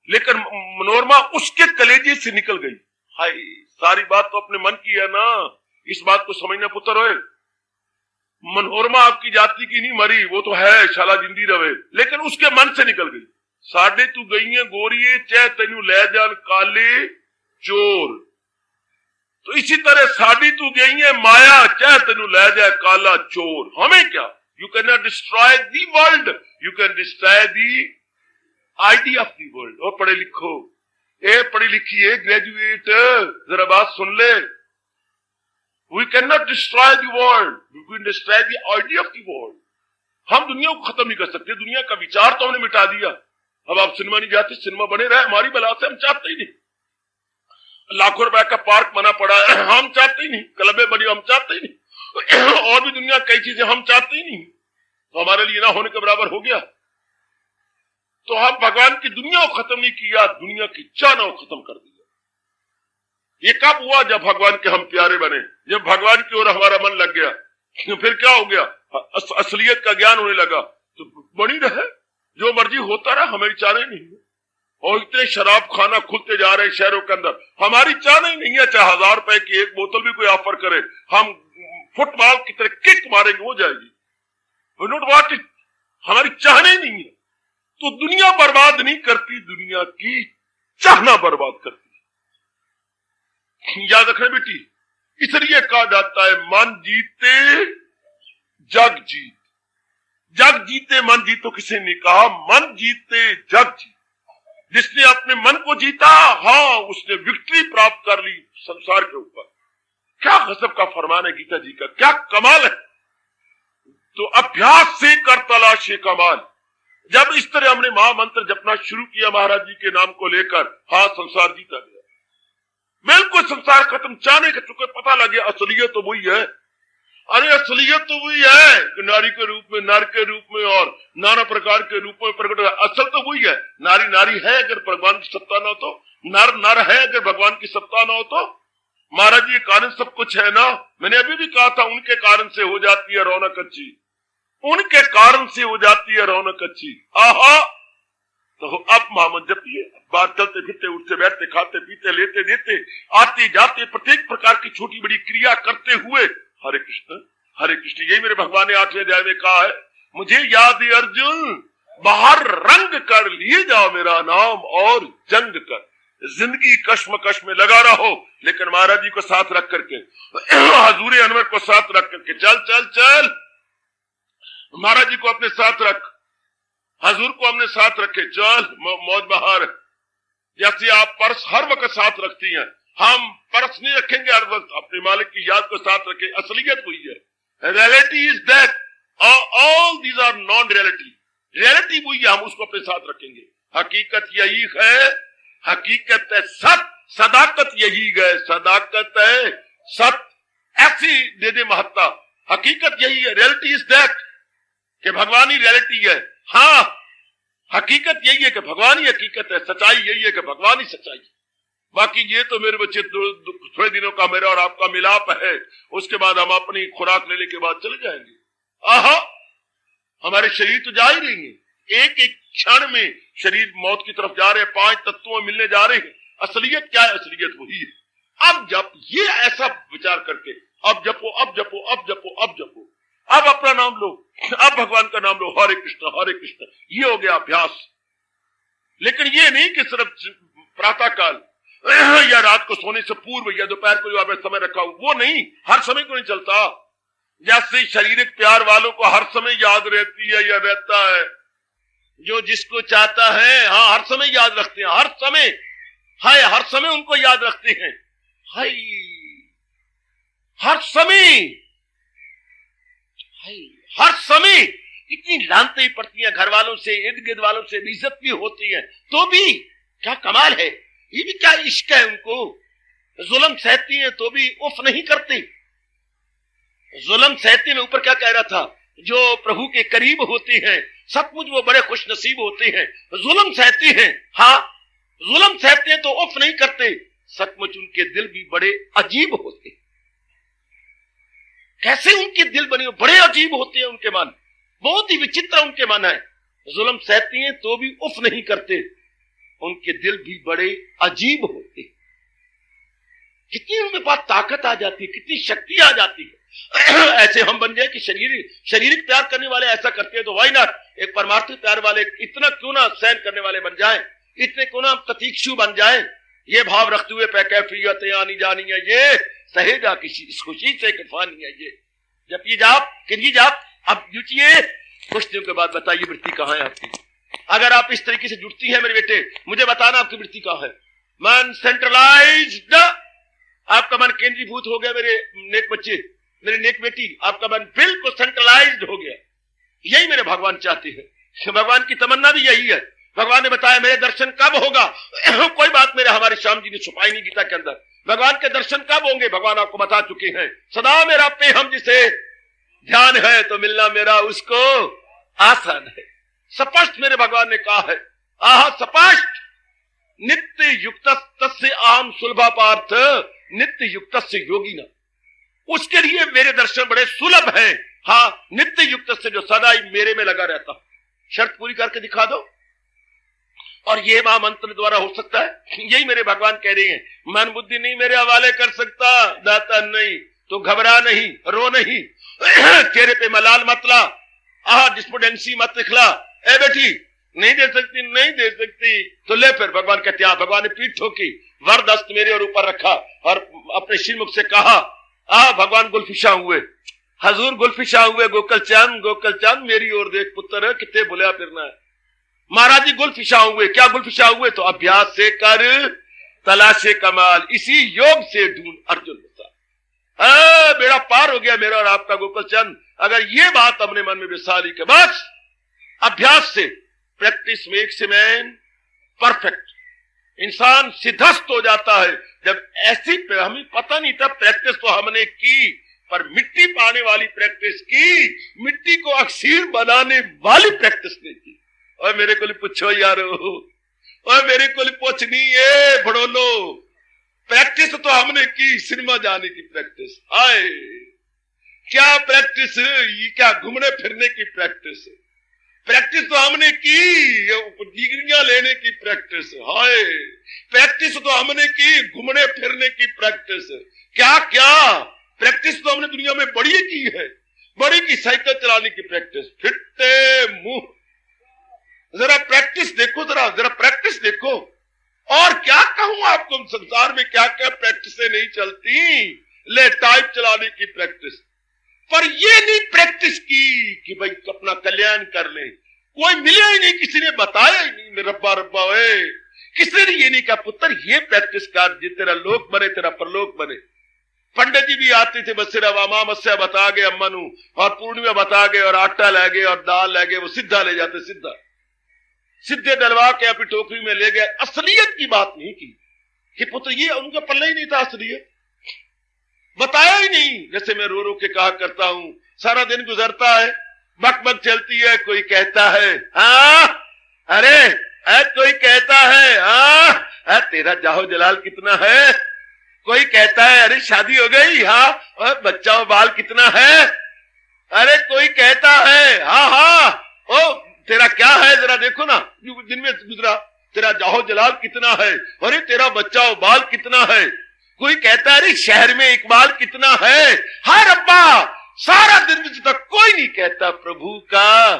लेकिन मनोरमा उसके कलेजे से निकल गई। हाय सारी बात तो अपने मन की है ना, इस बात को समझना पुत्र होए। मनोरमा आपकी जाति की नहीं मरी, वो तो है शाला जिंदी रहे, लेकिन उसके मन से निकल गई। साढ़े तू गई है गोरिये चाहे तेनू ले जान काले चोर। तो इसी तरह साड़ी तू गई है माया चाहे तेनू ले जाए काला चोर। हमें क्या, you can not destroy the world, you can destroy the idea of the world. और पढ़े लिखो, ए पढ़ी लिखी है ग्रेजुएट, जरा बात सुन ले। We cannot destroy the world. We can destroy the idea of the world. हम दुनिया को खत्म नहीं कर सकते, दुनिया का विचार तो हमने मिटा दिया। अब आप सिनेमा नहीं जाते, सिनेमा बने रहे हमारी बला से, हम चाहते ही नहीं। लाखों रुपए का पार्क बना पड़ा है, हम चाहते ही नहीं। क्लबें बनी, हम चाहते ही नहीं। और भी दुनिया कई चीजें हम चाहते ही नहीं, तो हमारे लिए ना होने के बराबर हो गया। तो हम भगवान की दुनिया को खत्म नहीं किया, दुनिया की चाहना को खत्म कर दिया। ये कब हुआ? जब भगवान के हम प्यारे बने, जब भगवान की ओर हमारा मन लग गया। फिर क्या हो गया? असलियत का ज्ञान होने लगा, तो बनी रहे, जो मर्जी होता रहा, हमारी चाहना ही नहीं है। और इतने शराब खाना खुलते जा रहे शहरों के अंदर, हमारी चाहना ही नहीं है। चाहे 1000 रुपए की एक बोतल भी कोई ऑफर करे, हम फुटबॉल की तरह किक मारेंगे, हो जाएगी। नोट वाट इट, हमारी चाहना ही नहीं है। तो दुनिया बर्बाद नहीं करती, दुनिया की चाहना बर्बाद करती। याद रखना बेटी, इसलिए कहा जाता है मन जीते जग जीत। जग जीते मन जीतो किसी ने कहा, मन जीते जग जीत। जिसने अपने मन को जीता, हाँ, उसने विक्ट्री प्राप्त कर ली संसार के ऊपर। क्या गजब का फरमान है गीता जी का, क्या कमाल है। तो अभ्यास से कर तलाशे कमाल। जब इस तरह हमने महामंत्र जपना शुरू किया महाराज जी के नाम को लेकर, हाँ, संसार जीता गया। बिल्कुल संसार खत्म, चाहने के चुके पता लगे असलियत तो वही है। अरे असलियत तो वही है कि नारी के रूप में, नर के रूप में और नाना प्रकार के रूप में प्रकट है। असल तो वही है। नारी नारी है अगर भगवान की सत्ता ना हो तो, नर नर है अगर भगवान की सत्ता ना हो तो। महाराज जी के कारण सब कुछ है ना। मैंने अभी भी कहा था, उनके कारण से हो जाती है रौनक अच्छी, उनके कारण से हो जाती है रौनक अच्छी। आहा, तो अब महामंत्र जपिए। बात चलते फिरते, उठते बैठते, खाते पीते, लेते देते, आते जाते, प्रत्येक प्रकार की छोटी बड़ी क्रिया करते हुए हरे कृष्ण हरे कृष्ण। यही मेरे भगवान ने 8वें अध्याय में कहा है, मुझे याद है अर्जुन, बाहर रंग कर लिए जाओ मेरा नाम और जंग कर। जिंदगी कश्मकश में लगा रहो, लेकिन महाराज जी को साथ रख करके, हजूर अनवर को साथ रख करके, चल चल चल, महाराज जी को अपने साथ रख, हजूर को हमने साथ रखे, चल मौज बहार। जैसे आप पर्स हर वक्त साथ रखती हैं, हम पर्स नहीं रखेंगे हर वक्त, अपने मालिक की याद को साथ रखें। असलियत हुई है, reality is that, all these are non reality. Reality हुई है, हम उसको अपने साथ रखेंगे। हकीकत यही है, हकीकत है सत, सदाकत यही है, सदाकत है सत। ऐसी दे दे महत्ता, हकीकत यही है। रियलिटी इज दैट कि भगवान ही रियलिटी है। हाँ, हकीकत यही है कि भगवान ही हकीकत है, सच्चाई यही है कि भगवान ही सच्चाई है। बाकी ये तो मेरे बच्चे थोड़े दिनों का मेरा और आपका मिलाप है, उसके बाद हम अपनी खुराक लेने के बाद चले जाएंगे। आहा, हमारे शरीर तो जा ही रही है, एक एक क्षण में शरीर मौत की तरफ जा रहे हैं, 5 तत्वों में मिलने जा रहे हैं। असलियत क्या है? असलियत वही है। अब जब ये ऐसा विचार करके, अब जपो, अब जपो, अब जपो, अब जपो, अब अपना नाम लो, अब भगवान का नाम लो, हरे कृष्ण, ये हो गया अभ्यास। लेकिन ये नहीं कि सिर्फ प्रातः काल या रात को सोने से पूर्व या दोपहर को जो आपने समय रखा हो, वो नहीं, हर समय को नहीं चलता। जैसे शारीरिक प्यार वालों को हर समय याद रहती है या रहता है, जो जिसको चाहता है, हाँ, हर समय याद रखते हैं, हर समय, हाय, हर समय उनको याद रखते हैं, हाय, हर समय, हर समय। इतनी लानते ही पड़ती हैं घर वालों से, इर्द गिर्द वालों से, बेइज्जत भी होती है, तो भी क्या कमाल है, ये भी क्या इश्क है उनको। जुल्म सहती हैं तो भी उफ नहीं करती। जुल्म सहती में ऊपर क्या कह रहा था, जो प्रभु के करीब होती हैं सचमुच वो बड़े खुश नसीब होते हैं। जुल्म सहती हैं, हाँ, जुल्म सहते हैं तो उफ नहीं करते, सचमुच उनके दिल भी बड़े अजीब होते हैं। कैसे उनके दिल बने, बड़े अजीब होते हैं उनके मन, बहुत ही विचित्र उनके मन है। जुल्म सहती हैं तो भी उफ नहीं करते, उनके दिल भी बड़े अजीब होते। कितनी उनके पास ताकत आ जाती है, कितनी शक्ति आ जाती है। ऐसे हम बन जाए कि शारीरिक प्यार करने वाले ऐसा करते हैं, तो वाई नॉट एक परमार्थिक प्यार वाले इतना क्यों ना सहन करने वाले बन जाएं, इतने क्यों ना प्रतीक्षु बन जाएं। ये भाव रखते हुए पैकैफियत आनी जानी है, ये सहेजा किसी इस खुशी से किफानी है, ये जब ये जाप किन्हीं जाप। अब जुटिए, कुछ दिनों के बाद बताइए वृत्ति कहाँ है आपकी। अगर आप इस तरीके से जुड़ती है मेरे बेटे, मुझे बताना आपकी वृत्ति कहाँ है। मन सेंट्रलाइज्ड, आपका मन केंद्रीभूत हो गया मेरे नेक बच्चे, मेरी नेक बेटी, आपका मन बिल्कुल सेंट्रलाइज्ड हो गया। यही मेरे भगवान चाहते हैं। भगवान की तमन्ना भी यही है। भगवान ने बताया मेरे दर्शन कब होगा। कोई बात मेरे हमारे श्याम जी ने छुपाई नहीं गीता के अंदर। भगवान के दर्शन कब होंगे भगवान आपको बता चुके हैं। सदा मेरा पे हम जिसे ध्यान है तो मिलना मेरा उसको आसान है। स्पष्ट मेरे भगवान ने कहा है, आह स्पष्ट, नित्य युक्त तस्य आम सुलभा पार्थ नित्य युक्त से योगी न। उसके लिए मेरे दर्शन बड़े सुलभ हैं। हाँ, नित्य युक्त से जो सदा ही मेरे में लगा रहता। शर्त पूरी करके दिखा दो और ये महामंत्र द्वारा हो सकता है। यही मेरे भगवान कह रहे हैं, मन बुद्धि नहीं मेरे हवाले कर सकता, दाता नहीं तो घबरा नहीं, रो नहीं, चेहरे पे मलाल मत ला, आह डिस्पोडेंसी मत दिखला। ए बेटी नहीं दे सकती, नहीं दे सकती तो ले। फिर भगवान कहते हैं, भगवान ने पीठ ठोकी, वरदस्त मेरे और ऊपर रखा और अपने श्रीमुख से कहा, भगवान गुलफिशा हुए, हजूर गुलफिशा हुए, गोकल चांद मेरी ओर देख पुत्र, कितने बुलिया फिरना है। महाराज जी गुलफिशा हुए, क्या गुलफिशा हुए? तो अभ्यास से कर तलाशे कमाल, इसी योग से ढूंढ अर्जुन बता। बेड़ा पार हो गया मेरा और आपका गोकुल चंद। अगर ये बात अपने मन में बिसाली के बस अभ्यास से, practice makes a man perfect, इंसान सिद्धस्त हो जाता है। जब ऐसी, हमें पता नहीं था, प्रैक्टिस तो हमने की पर मिट्टी पाने वाली प्रैक्टिस की, मिट्टी को अक्षीर बनाने वाली प्रैक्टिस नहीं की। और मेरे को पूछो यारो, और मेरे को पूछ नहीं है भड़ोलो, प्रैक्टिस तो हमने की, सिनेमा जाने की प्रैक्टिस। हाय क्या प्रैक्टिस, ये क्या घूमने फिरने की प्रैक्टिस है। प्रैक्टिस तो हमने की, डिग्रियां लेने की प्रैक्टिस। हाय प्रैक्टिस तो हमने की, घूमने फिरने की प्रैक्टिस। क्या क्या प्रैक्टिस तो हमने दुनिया में बड़ी की है, बड़ी की साइकिल चलाने की प्रैक्टिस। फिरते मुंह, जरा प्रैक्टिस देखो, जरा प्रैक्टिस देखो। और क्या कहूं आपको, संसार में क्या क्या प्रैक्टिसें नहीं चलती। ले टाइप चलाने की प्रैक्टिस, पर ये नहीं प्रैक्टिस की कि भाई अपना कल्याण कर ले। कोई मिले ही नहीं, किसी ने बताया ही नहीं। रब्बा रब्बा ओए, किसी ने ये नहीं कहा पुत्र ये प्रैक्टिस कर, जे तेरा लोक बने तेरा परलोक बने। पंडित जी भी आते थे, बस सिर्फ अमावस्या बता गए अम्मनू, और पूर्णिमा बता गए, और आटा ले गए और दाल ले गए, वो सीधा ले जाते, सीधे डलवा के अपनी टोकरी में ले गए। असलियत की बात नहीं की कि पुत्र ये उनका पल्ला ही नहीं था, असलियत बताया ही नहीं। जैसे मैं रो रो के कहा करता हूं, सारा दिन गुजरता है, बकबक चलती है, कोई कहता है अरे कोई कहता है तेरा जाहो जलाल कितना है, कोई कहता है अरे शादी हो गई, और बच्चा और बाल कितना है, अरे कोई कहता है ओ तेरा क्या है जरा देखो ना, दिन में गुजरा तेरा जाहो जलाल कितना है, अरे तेरा बच्चा और बाल कितना है। कोई कहता है अरे शहर में इकबाल कितना है। हाय रब्बा, सारा दिन में तक कोई नहीं कहता प्रभु का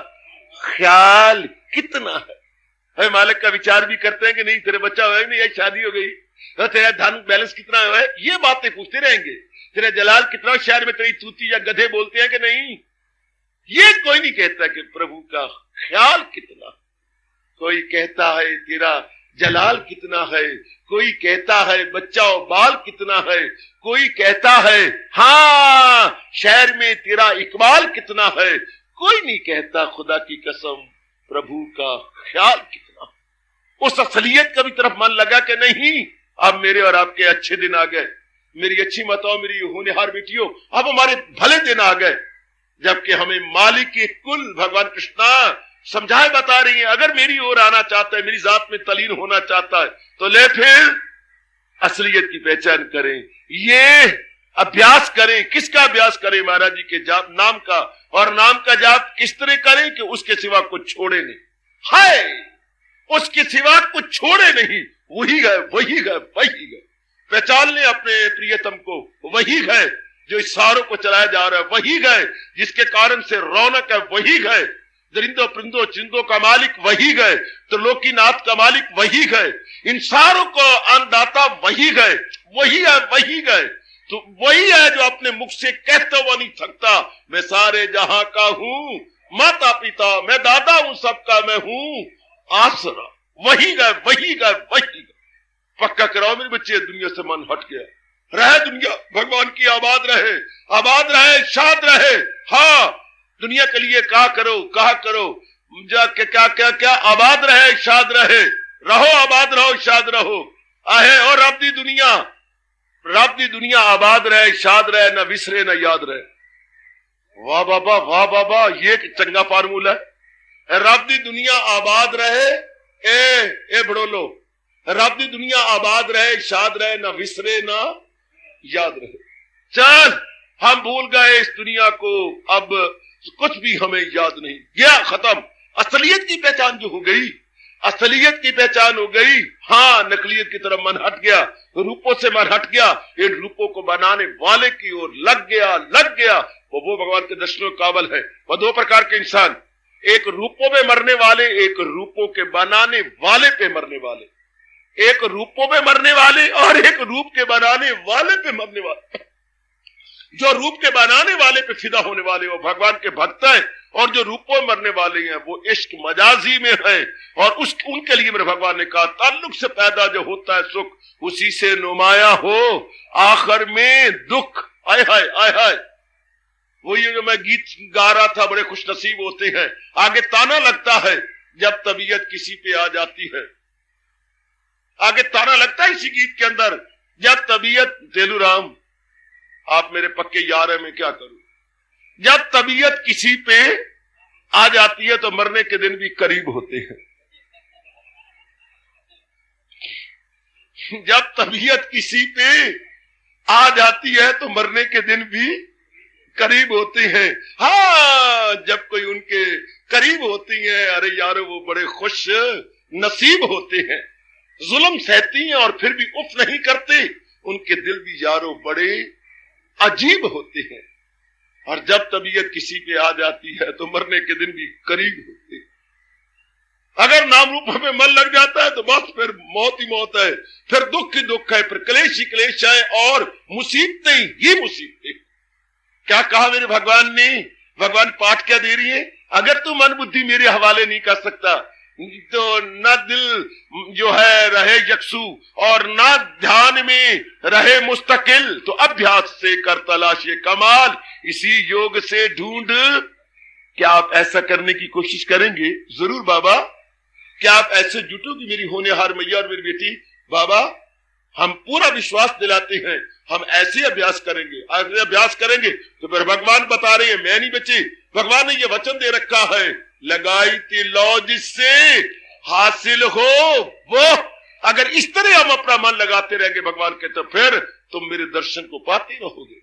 ख्याल कितना है। मालिक का विचार भी करते हैं कि नहीं तेरे बच्चा हुआ नहीं, शादी हो गई, तो तेरा धन बैलेंस कितना है, ये बातें पूछते रहेंगे। तेरा जलाल कितना, शहर में तेरी तूती या गधे बोलते हैं कि नहीं, ये कोई नहीं कहता कि प्रभु का ख्याल कितना। कोई कहता है तेरा जलाल कितना है, कोई कहता है बच्चा और बाल कितना है, कोई कहता है शहर में तेरा इकबाल कितना है। कोई नहीं कहता खुदा की कसम प्रभु का ख्याल कितना। उस असलियत का भी तरफ मन लगा कि नहीं, अब मेरे और आपके अच्छे दिन आ गए, मेरी अच्छी माताओं, मेरी होनहार बेटियों, अब हमारे भले दिन आ गए, जबकि हमें मालिक की कुल भगवान कृष्णा समझाए बता रही है। अगर मेरी ओर आना चाहता है, मेरी जात में तलीन होना चाहता है, तो ले फिर असलियत की पहचान करें, ये अभ्यास करें। किसका अभ्यास करें? महाराज जी के जाप नाम का। और नाम का जाप किस तरह करें कि उसके सिवा कुछ छोड़े नहीं। हाय उसके सिवा कुछ छोड़े नहीं, वही गए वही गए वही गए। पहचान ले अपने प्रियतम को, वही गए जो इस सारों को चलाया जा रहा है, वही गए जिसके कारण से रौनक है, वही गए दरिंदो परिंदो चिंदो का मालिक, वही गए त्रिलोकीनाथ का मालिक, वही गए इन सारों को अन्नदाता, वही गए, वही है वही गए। तो वही है जो अपने मुख से कहते हुआ नहीं थकता, मैं सारे जहां का हूं, माता पिता मैं दादा हूं, सबका मैं हूं आसरा। वही गए वही गए वही गए। पक्का कराओ मेरे बच्चे, दुनिया से मन हट गया, रहे दुनिया भगवान की, आबाद रहे, शाद रहे। हाँ, दुनिया के लिए कहा करो क्या क्या क्या, आबाद रहे, शाद रहो, आबाद रहो, शाद रहो। आहे और रब्दी दुनिया आबाद रहे, शाद रहे, न विसरे न याद रहे। वाह बाबा, ये चंगा फार्मूला है। रब्दी दुनिया आबाद रहे, ए बड़ोलो, रब्दी दुनिया आबाद रहे, शाद रहे, न विसरे न याद रहे। चल, हम भूल गए इस दुनिया को, अब कुछ भी हमें याद नहीं, गया खत्म। असलियत की पहचान जो हो गई, असलियत की पहचान हो गई। हाँ, नकलियत की तरफ मन हट गया, रूपों से मन हट गया, इन रूपों को बनाने वाले की ओर लग गया। वो भगवान के दर्शनों काबिल है। वो दो प्रकार के इंसान, एक रूपों में मरने वाले, एक रूपों के बनाने वाले पे मरने वाले। एक रूपों में मरने वाले और एक रूप के बनाने वाले पे मरने वाले। जो रूप के बनाने वाले पे फिदा होने वाले वो भगवान के भक्त हैं, और जो रूपों में मरने वाले हैं वो इश्क मजाजी में है। और उनके लिए मेरे भगवान ने कहा, ताल्लुक से पैदा जो होता है सुख, उसी से नुमाया हो आखिर में दुख। आय हाय, वही जो मैं गीत गा रहा था, बड़े खुश नसीब होते हैं। आगे ताना लगता है जब तबीयत किसी पे आ जाती है, आगे ताना लगता है इसी गीत के अंदर, जब तबीयत, तेलुराम आप मेरे पक्के यार है, मैं क्या करूं। जब तबीयत किसी पे आ जाती है तो मरने के दिन भी करीब होते हैं। जब तबीयत किसी पे आ जाती है तो मरने के दिन भी करीब होते हैं। हाँ, जब कोई उनके करीब होती है, अरे यार वो बड़े खुश नसीब होते हैं। जुल्म सहती हैं और फिर भी उफ नहीं करते, उनके दिल भी यारो बड़े अजीब होते हैं। और जब तबीयत किसी पे आ जाती है तो मरने के दिन भी करीब होते हैं। अगर नाम रूप में मन लग जाता है तो बस फिर मौत ही मौत है, फिर दुख ही दुख है, फिर क्लेश ही क्लेश है, और मुसीबतें ही मुसीबतें। क्या कहा मेरे भगवान ने? भगवान पाठ क्या दे रही है? अगर तू मन बुद्धि मेरे हवाले नहीं कर सकता तो न दिल जो है रहे यकसू और न ध्यान में रहे मुस्तकिल, तो अभ्यास से कर तलाश ये कमाल, इसी योग से ढूंढ। क्या आप ऐसा करने की कोशिश करेंगे? जरूर बाबा। क्या आप ऐसे जुटोगी मेरी होनेहार मैया और मेरी बेटी? बाबा, हम पूरा विश्वास दिलाते हैं, हम ऐसे अभ्यास करेंगे। अगर अभ्यास करेंगे तो फिर भगवान बता रहे हैं, मैं नहीं बची, भगवान ने ये वचन दे रखा है, लगाई थी लौ जिससे हासिल हो वो। अगर इस तरह हम अपना मन लगाते रहेंगे भगवान के, तो फिर तुम मेरे दर्शन को पाते रहोगे।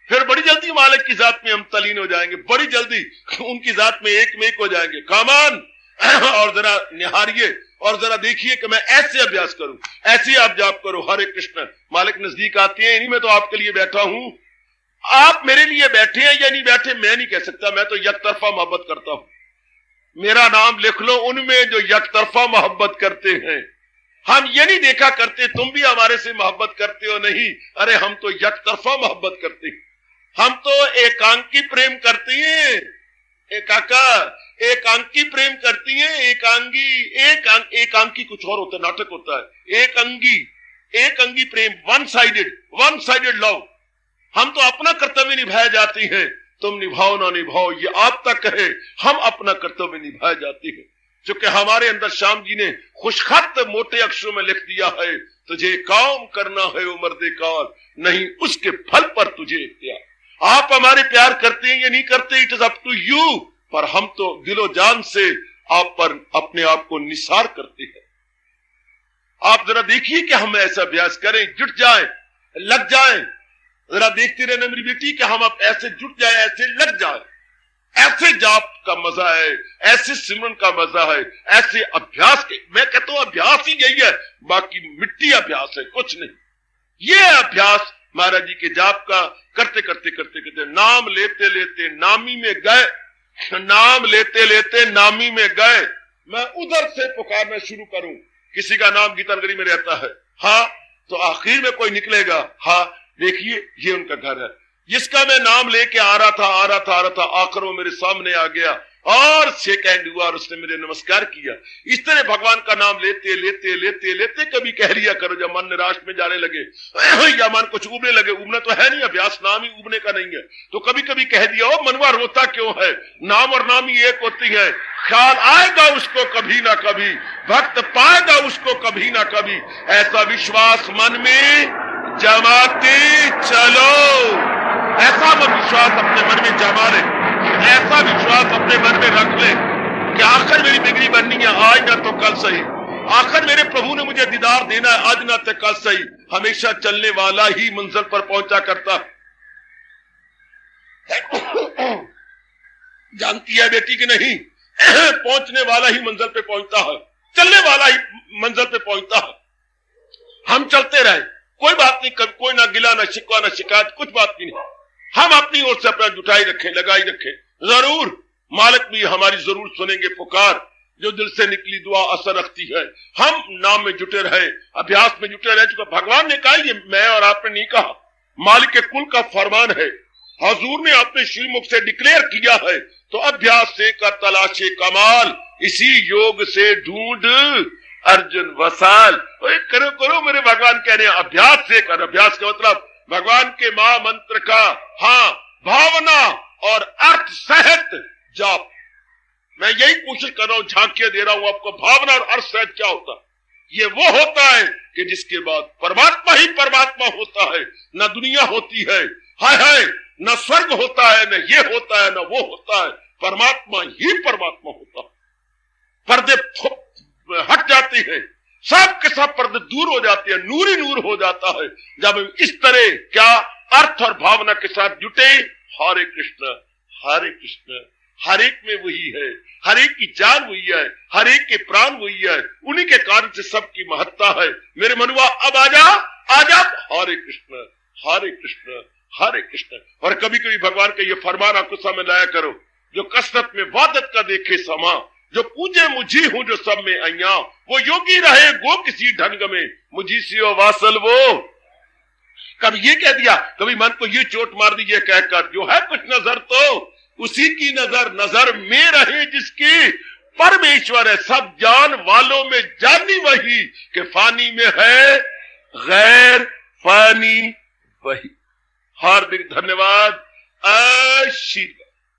फिर बड़ी जल्दी मालिक की जात में हम तलीन हो जाएंगे, बड़ी जल्दी उनकी जात में एक हो जाएंगे। कामान और जरा निहारिए और जरा देखिए कि मैं ऐसे अभ्यास करूं, ऐसे आप जाप करो। हरे कृष्ण। मालिक नजदीक आते हैं, इन्हीं में तो आपके लिए बैठा हूं। आप मेरे लिए बैठे हैं या नहीं बैठे मैं नहीं कह सकता, मैं तो यकतरफा मोहब्बत करता हूं। मेरा नाम लिख लो उनमें जो यकतरफा मोहब्बत करते हैं। हम ये नहीं देखा करते तुम भी हमारे से मोहब्बत करते हो, नहीं, अरे हम तो यकतरफा मोहब्बत करते हैं। हम तो एकांकी प्रेम करते हैं। एकांकी प्रेम करती हैं। एकांकी कुछ और होता है, नाटक होता है। एक अंगी प्रेम, वन साइडेड लव। हम तो अपना कर्तव्य निभाए जाते हैं, तुम निभाओ ना निभाओ ये आप तक है, हम अपना कर्तव्य निभाए जाते हैं। क्योंकि हमारे अंदर श्याम जी ने खुशखत मोटे अक्षरों में लिख दिया है, तुझे काम करना है ओ मर्दे कार, नहीं उसके फल पर तुझे इख्तियार। आप हमारे प्यार करते हैं या नहीं करते, it is up to you, पर हम तो दिलो जान से आप पर अपने आप को निसार करते हैं। आप जरा देखिए कि हम ऐसा अभ्यास करें, जुट जाएं, लग जाएं। जरा देखते रहना मेरी बेटी कि हम अब ऐसे जुट जाए, ऐसे लग जाए। ऐसे जाप का मजा है, ऐसे सिमरन का मजा है, ऐसे अभ्यास के। मैं कहता हूं अभ्यास ही यही है, बाकी मिट्टी अभ्यास है, कुछ नहीं। ये अभ्यास महाराज जी के जाप का करते करते करते करते नाम लेते लेते नामी में गए, नाम लेते लेते नामी में गए। मैं उधर से पुकारना शुरू करूं, किसी का नाम गीतानगरी में रहता है, हाँ, तो आखिर में कोई निकलेगा, हाँ देखिए ये उनका घर है। जिसका मैं नाम लेके आ रहा था, आखिर वो मेरे सामने आ गया और शेक हैंड हुआ और उसने मेरे नमस्कार किया। इस तरह भगवान का नाम लेते लेते लेते लेते कभी कह लिया करो जब मन निराश में जाने लगे या मन कुछ उबने लगे, उबना तो है नहीं, अभ्यास नाम ही उबने का नहीं है, तो कभी कभी कह दिया ओ मनवा रोता क्यों है, नाम और नाम ही एक होती है, ख्याल आएगा उसको कभी ना कभी, भक्त पाएगा उसको कभी ना कभी, ऐसा विश्वास मन में जमाते चलो, ऐसा विश्वास अपने मन में जमा ले, ऐसा विश्वास अपने मन में रख ले कि आखिर मेरी बिगड़ी बननी है, आज ना तो कल सही, आखिर मेरे प्रभु ने मुझे दीदार देना है, आज ना तो कल सही। हमेशा चलने वाला ही मंजिल पर पहुंचा करता। जानती है बेटी कि नहीं, पहुंचने वाला ही मंजिल पे पहुंचता है, चलने वाला ही मंजिल पे पहुंचता है। हम चलते रहे, कोई बात नहीं, कभी कोई ना गिला ना शिकवा ना शिकायत, कुछ बात नहीं, हम अपनी ओर से अपना जुटाई रखें, लगाई रखें, जरूर मालिक भी हमारी जरूर सुनेंगे पुकार, जो दिल से निकली दुआ असर रखती है। हम नाम में जुटे रहे, अभ्यास में जुटे रहे, चूंकि भगवान ने कहा, ये मैं और आपने नहीं कहा, मालिक के कुल का फरमान है, हजूर ने अपने श्रीमुख से डिक्लेयर किया है, तो अभ्यास से कर तलाशे कमाल, इसी योग से ढूंढ अर्जुन वसाल। करो करो मेरे भगवान कह रहे हैं, अभ्यास से कर। अभ्यास का मतलब भगवान के महामंत्र का हाँ भावना और अर्थ सहित जाप। मैं यही कोशिश कर रहा हूं, झांकियां दे रहा हूं आपको, भावना और अर्थ सहित क्या होता है। ये वो होता है कि जिसके बाद परमात्मा ही परमात्मा होता है, न दुनिया होती है, हाय न स्वर्ग होता है, न ये होता है, न वो होता है, परमात्मा ही परमात्मा होता है। पर्दे हट जाते हैं, सब के सब पर्दे दूर हो जाते हैं, नूर ही नूर हो जाता है जब इस तरह क्या अर्थ और भावना के साथ जुटे। हरे कृष्ण हर एक में वही है, हर एक की जान वही है, हर एक के प्राण वही है, उन्हीं के कारण से सबकी महत्ता है। मेरे मनुआ अब आजा हरे कृष्ण हरे कृष्ण हरे कृष्ण। और कभी कभी भगवान का ये फरमान आपको सामने लाया करो, जो कसरत में वादत का देखे समा, जो पूजे मुझी हूं जो सब में अया, वो योगी रहे गो किसी ढंग में, मुझी सी वासल वो। कभी ये कह दिया, कभी मन को ये चोट मार दी ये कहकर, जो है कुछ नजर तो उसी की नजर में रहे जिसकी, परमेश्वर है सब जान वालों में जानी वही, कि फानी में है गैर फानी वही। हार्दिक धन्यवाद। आशीर्वाद।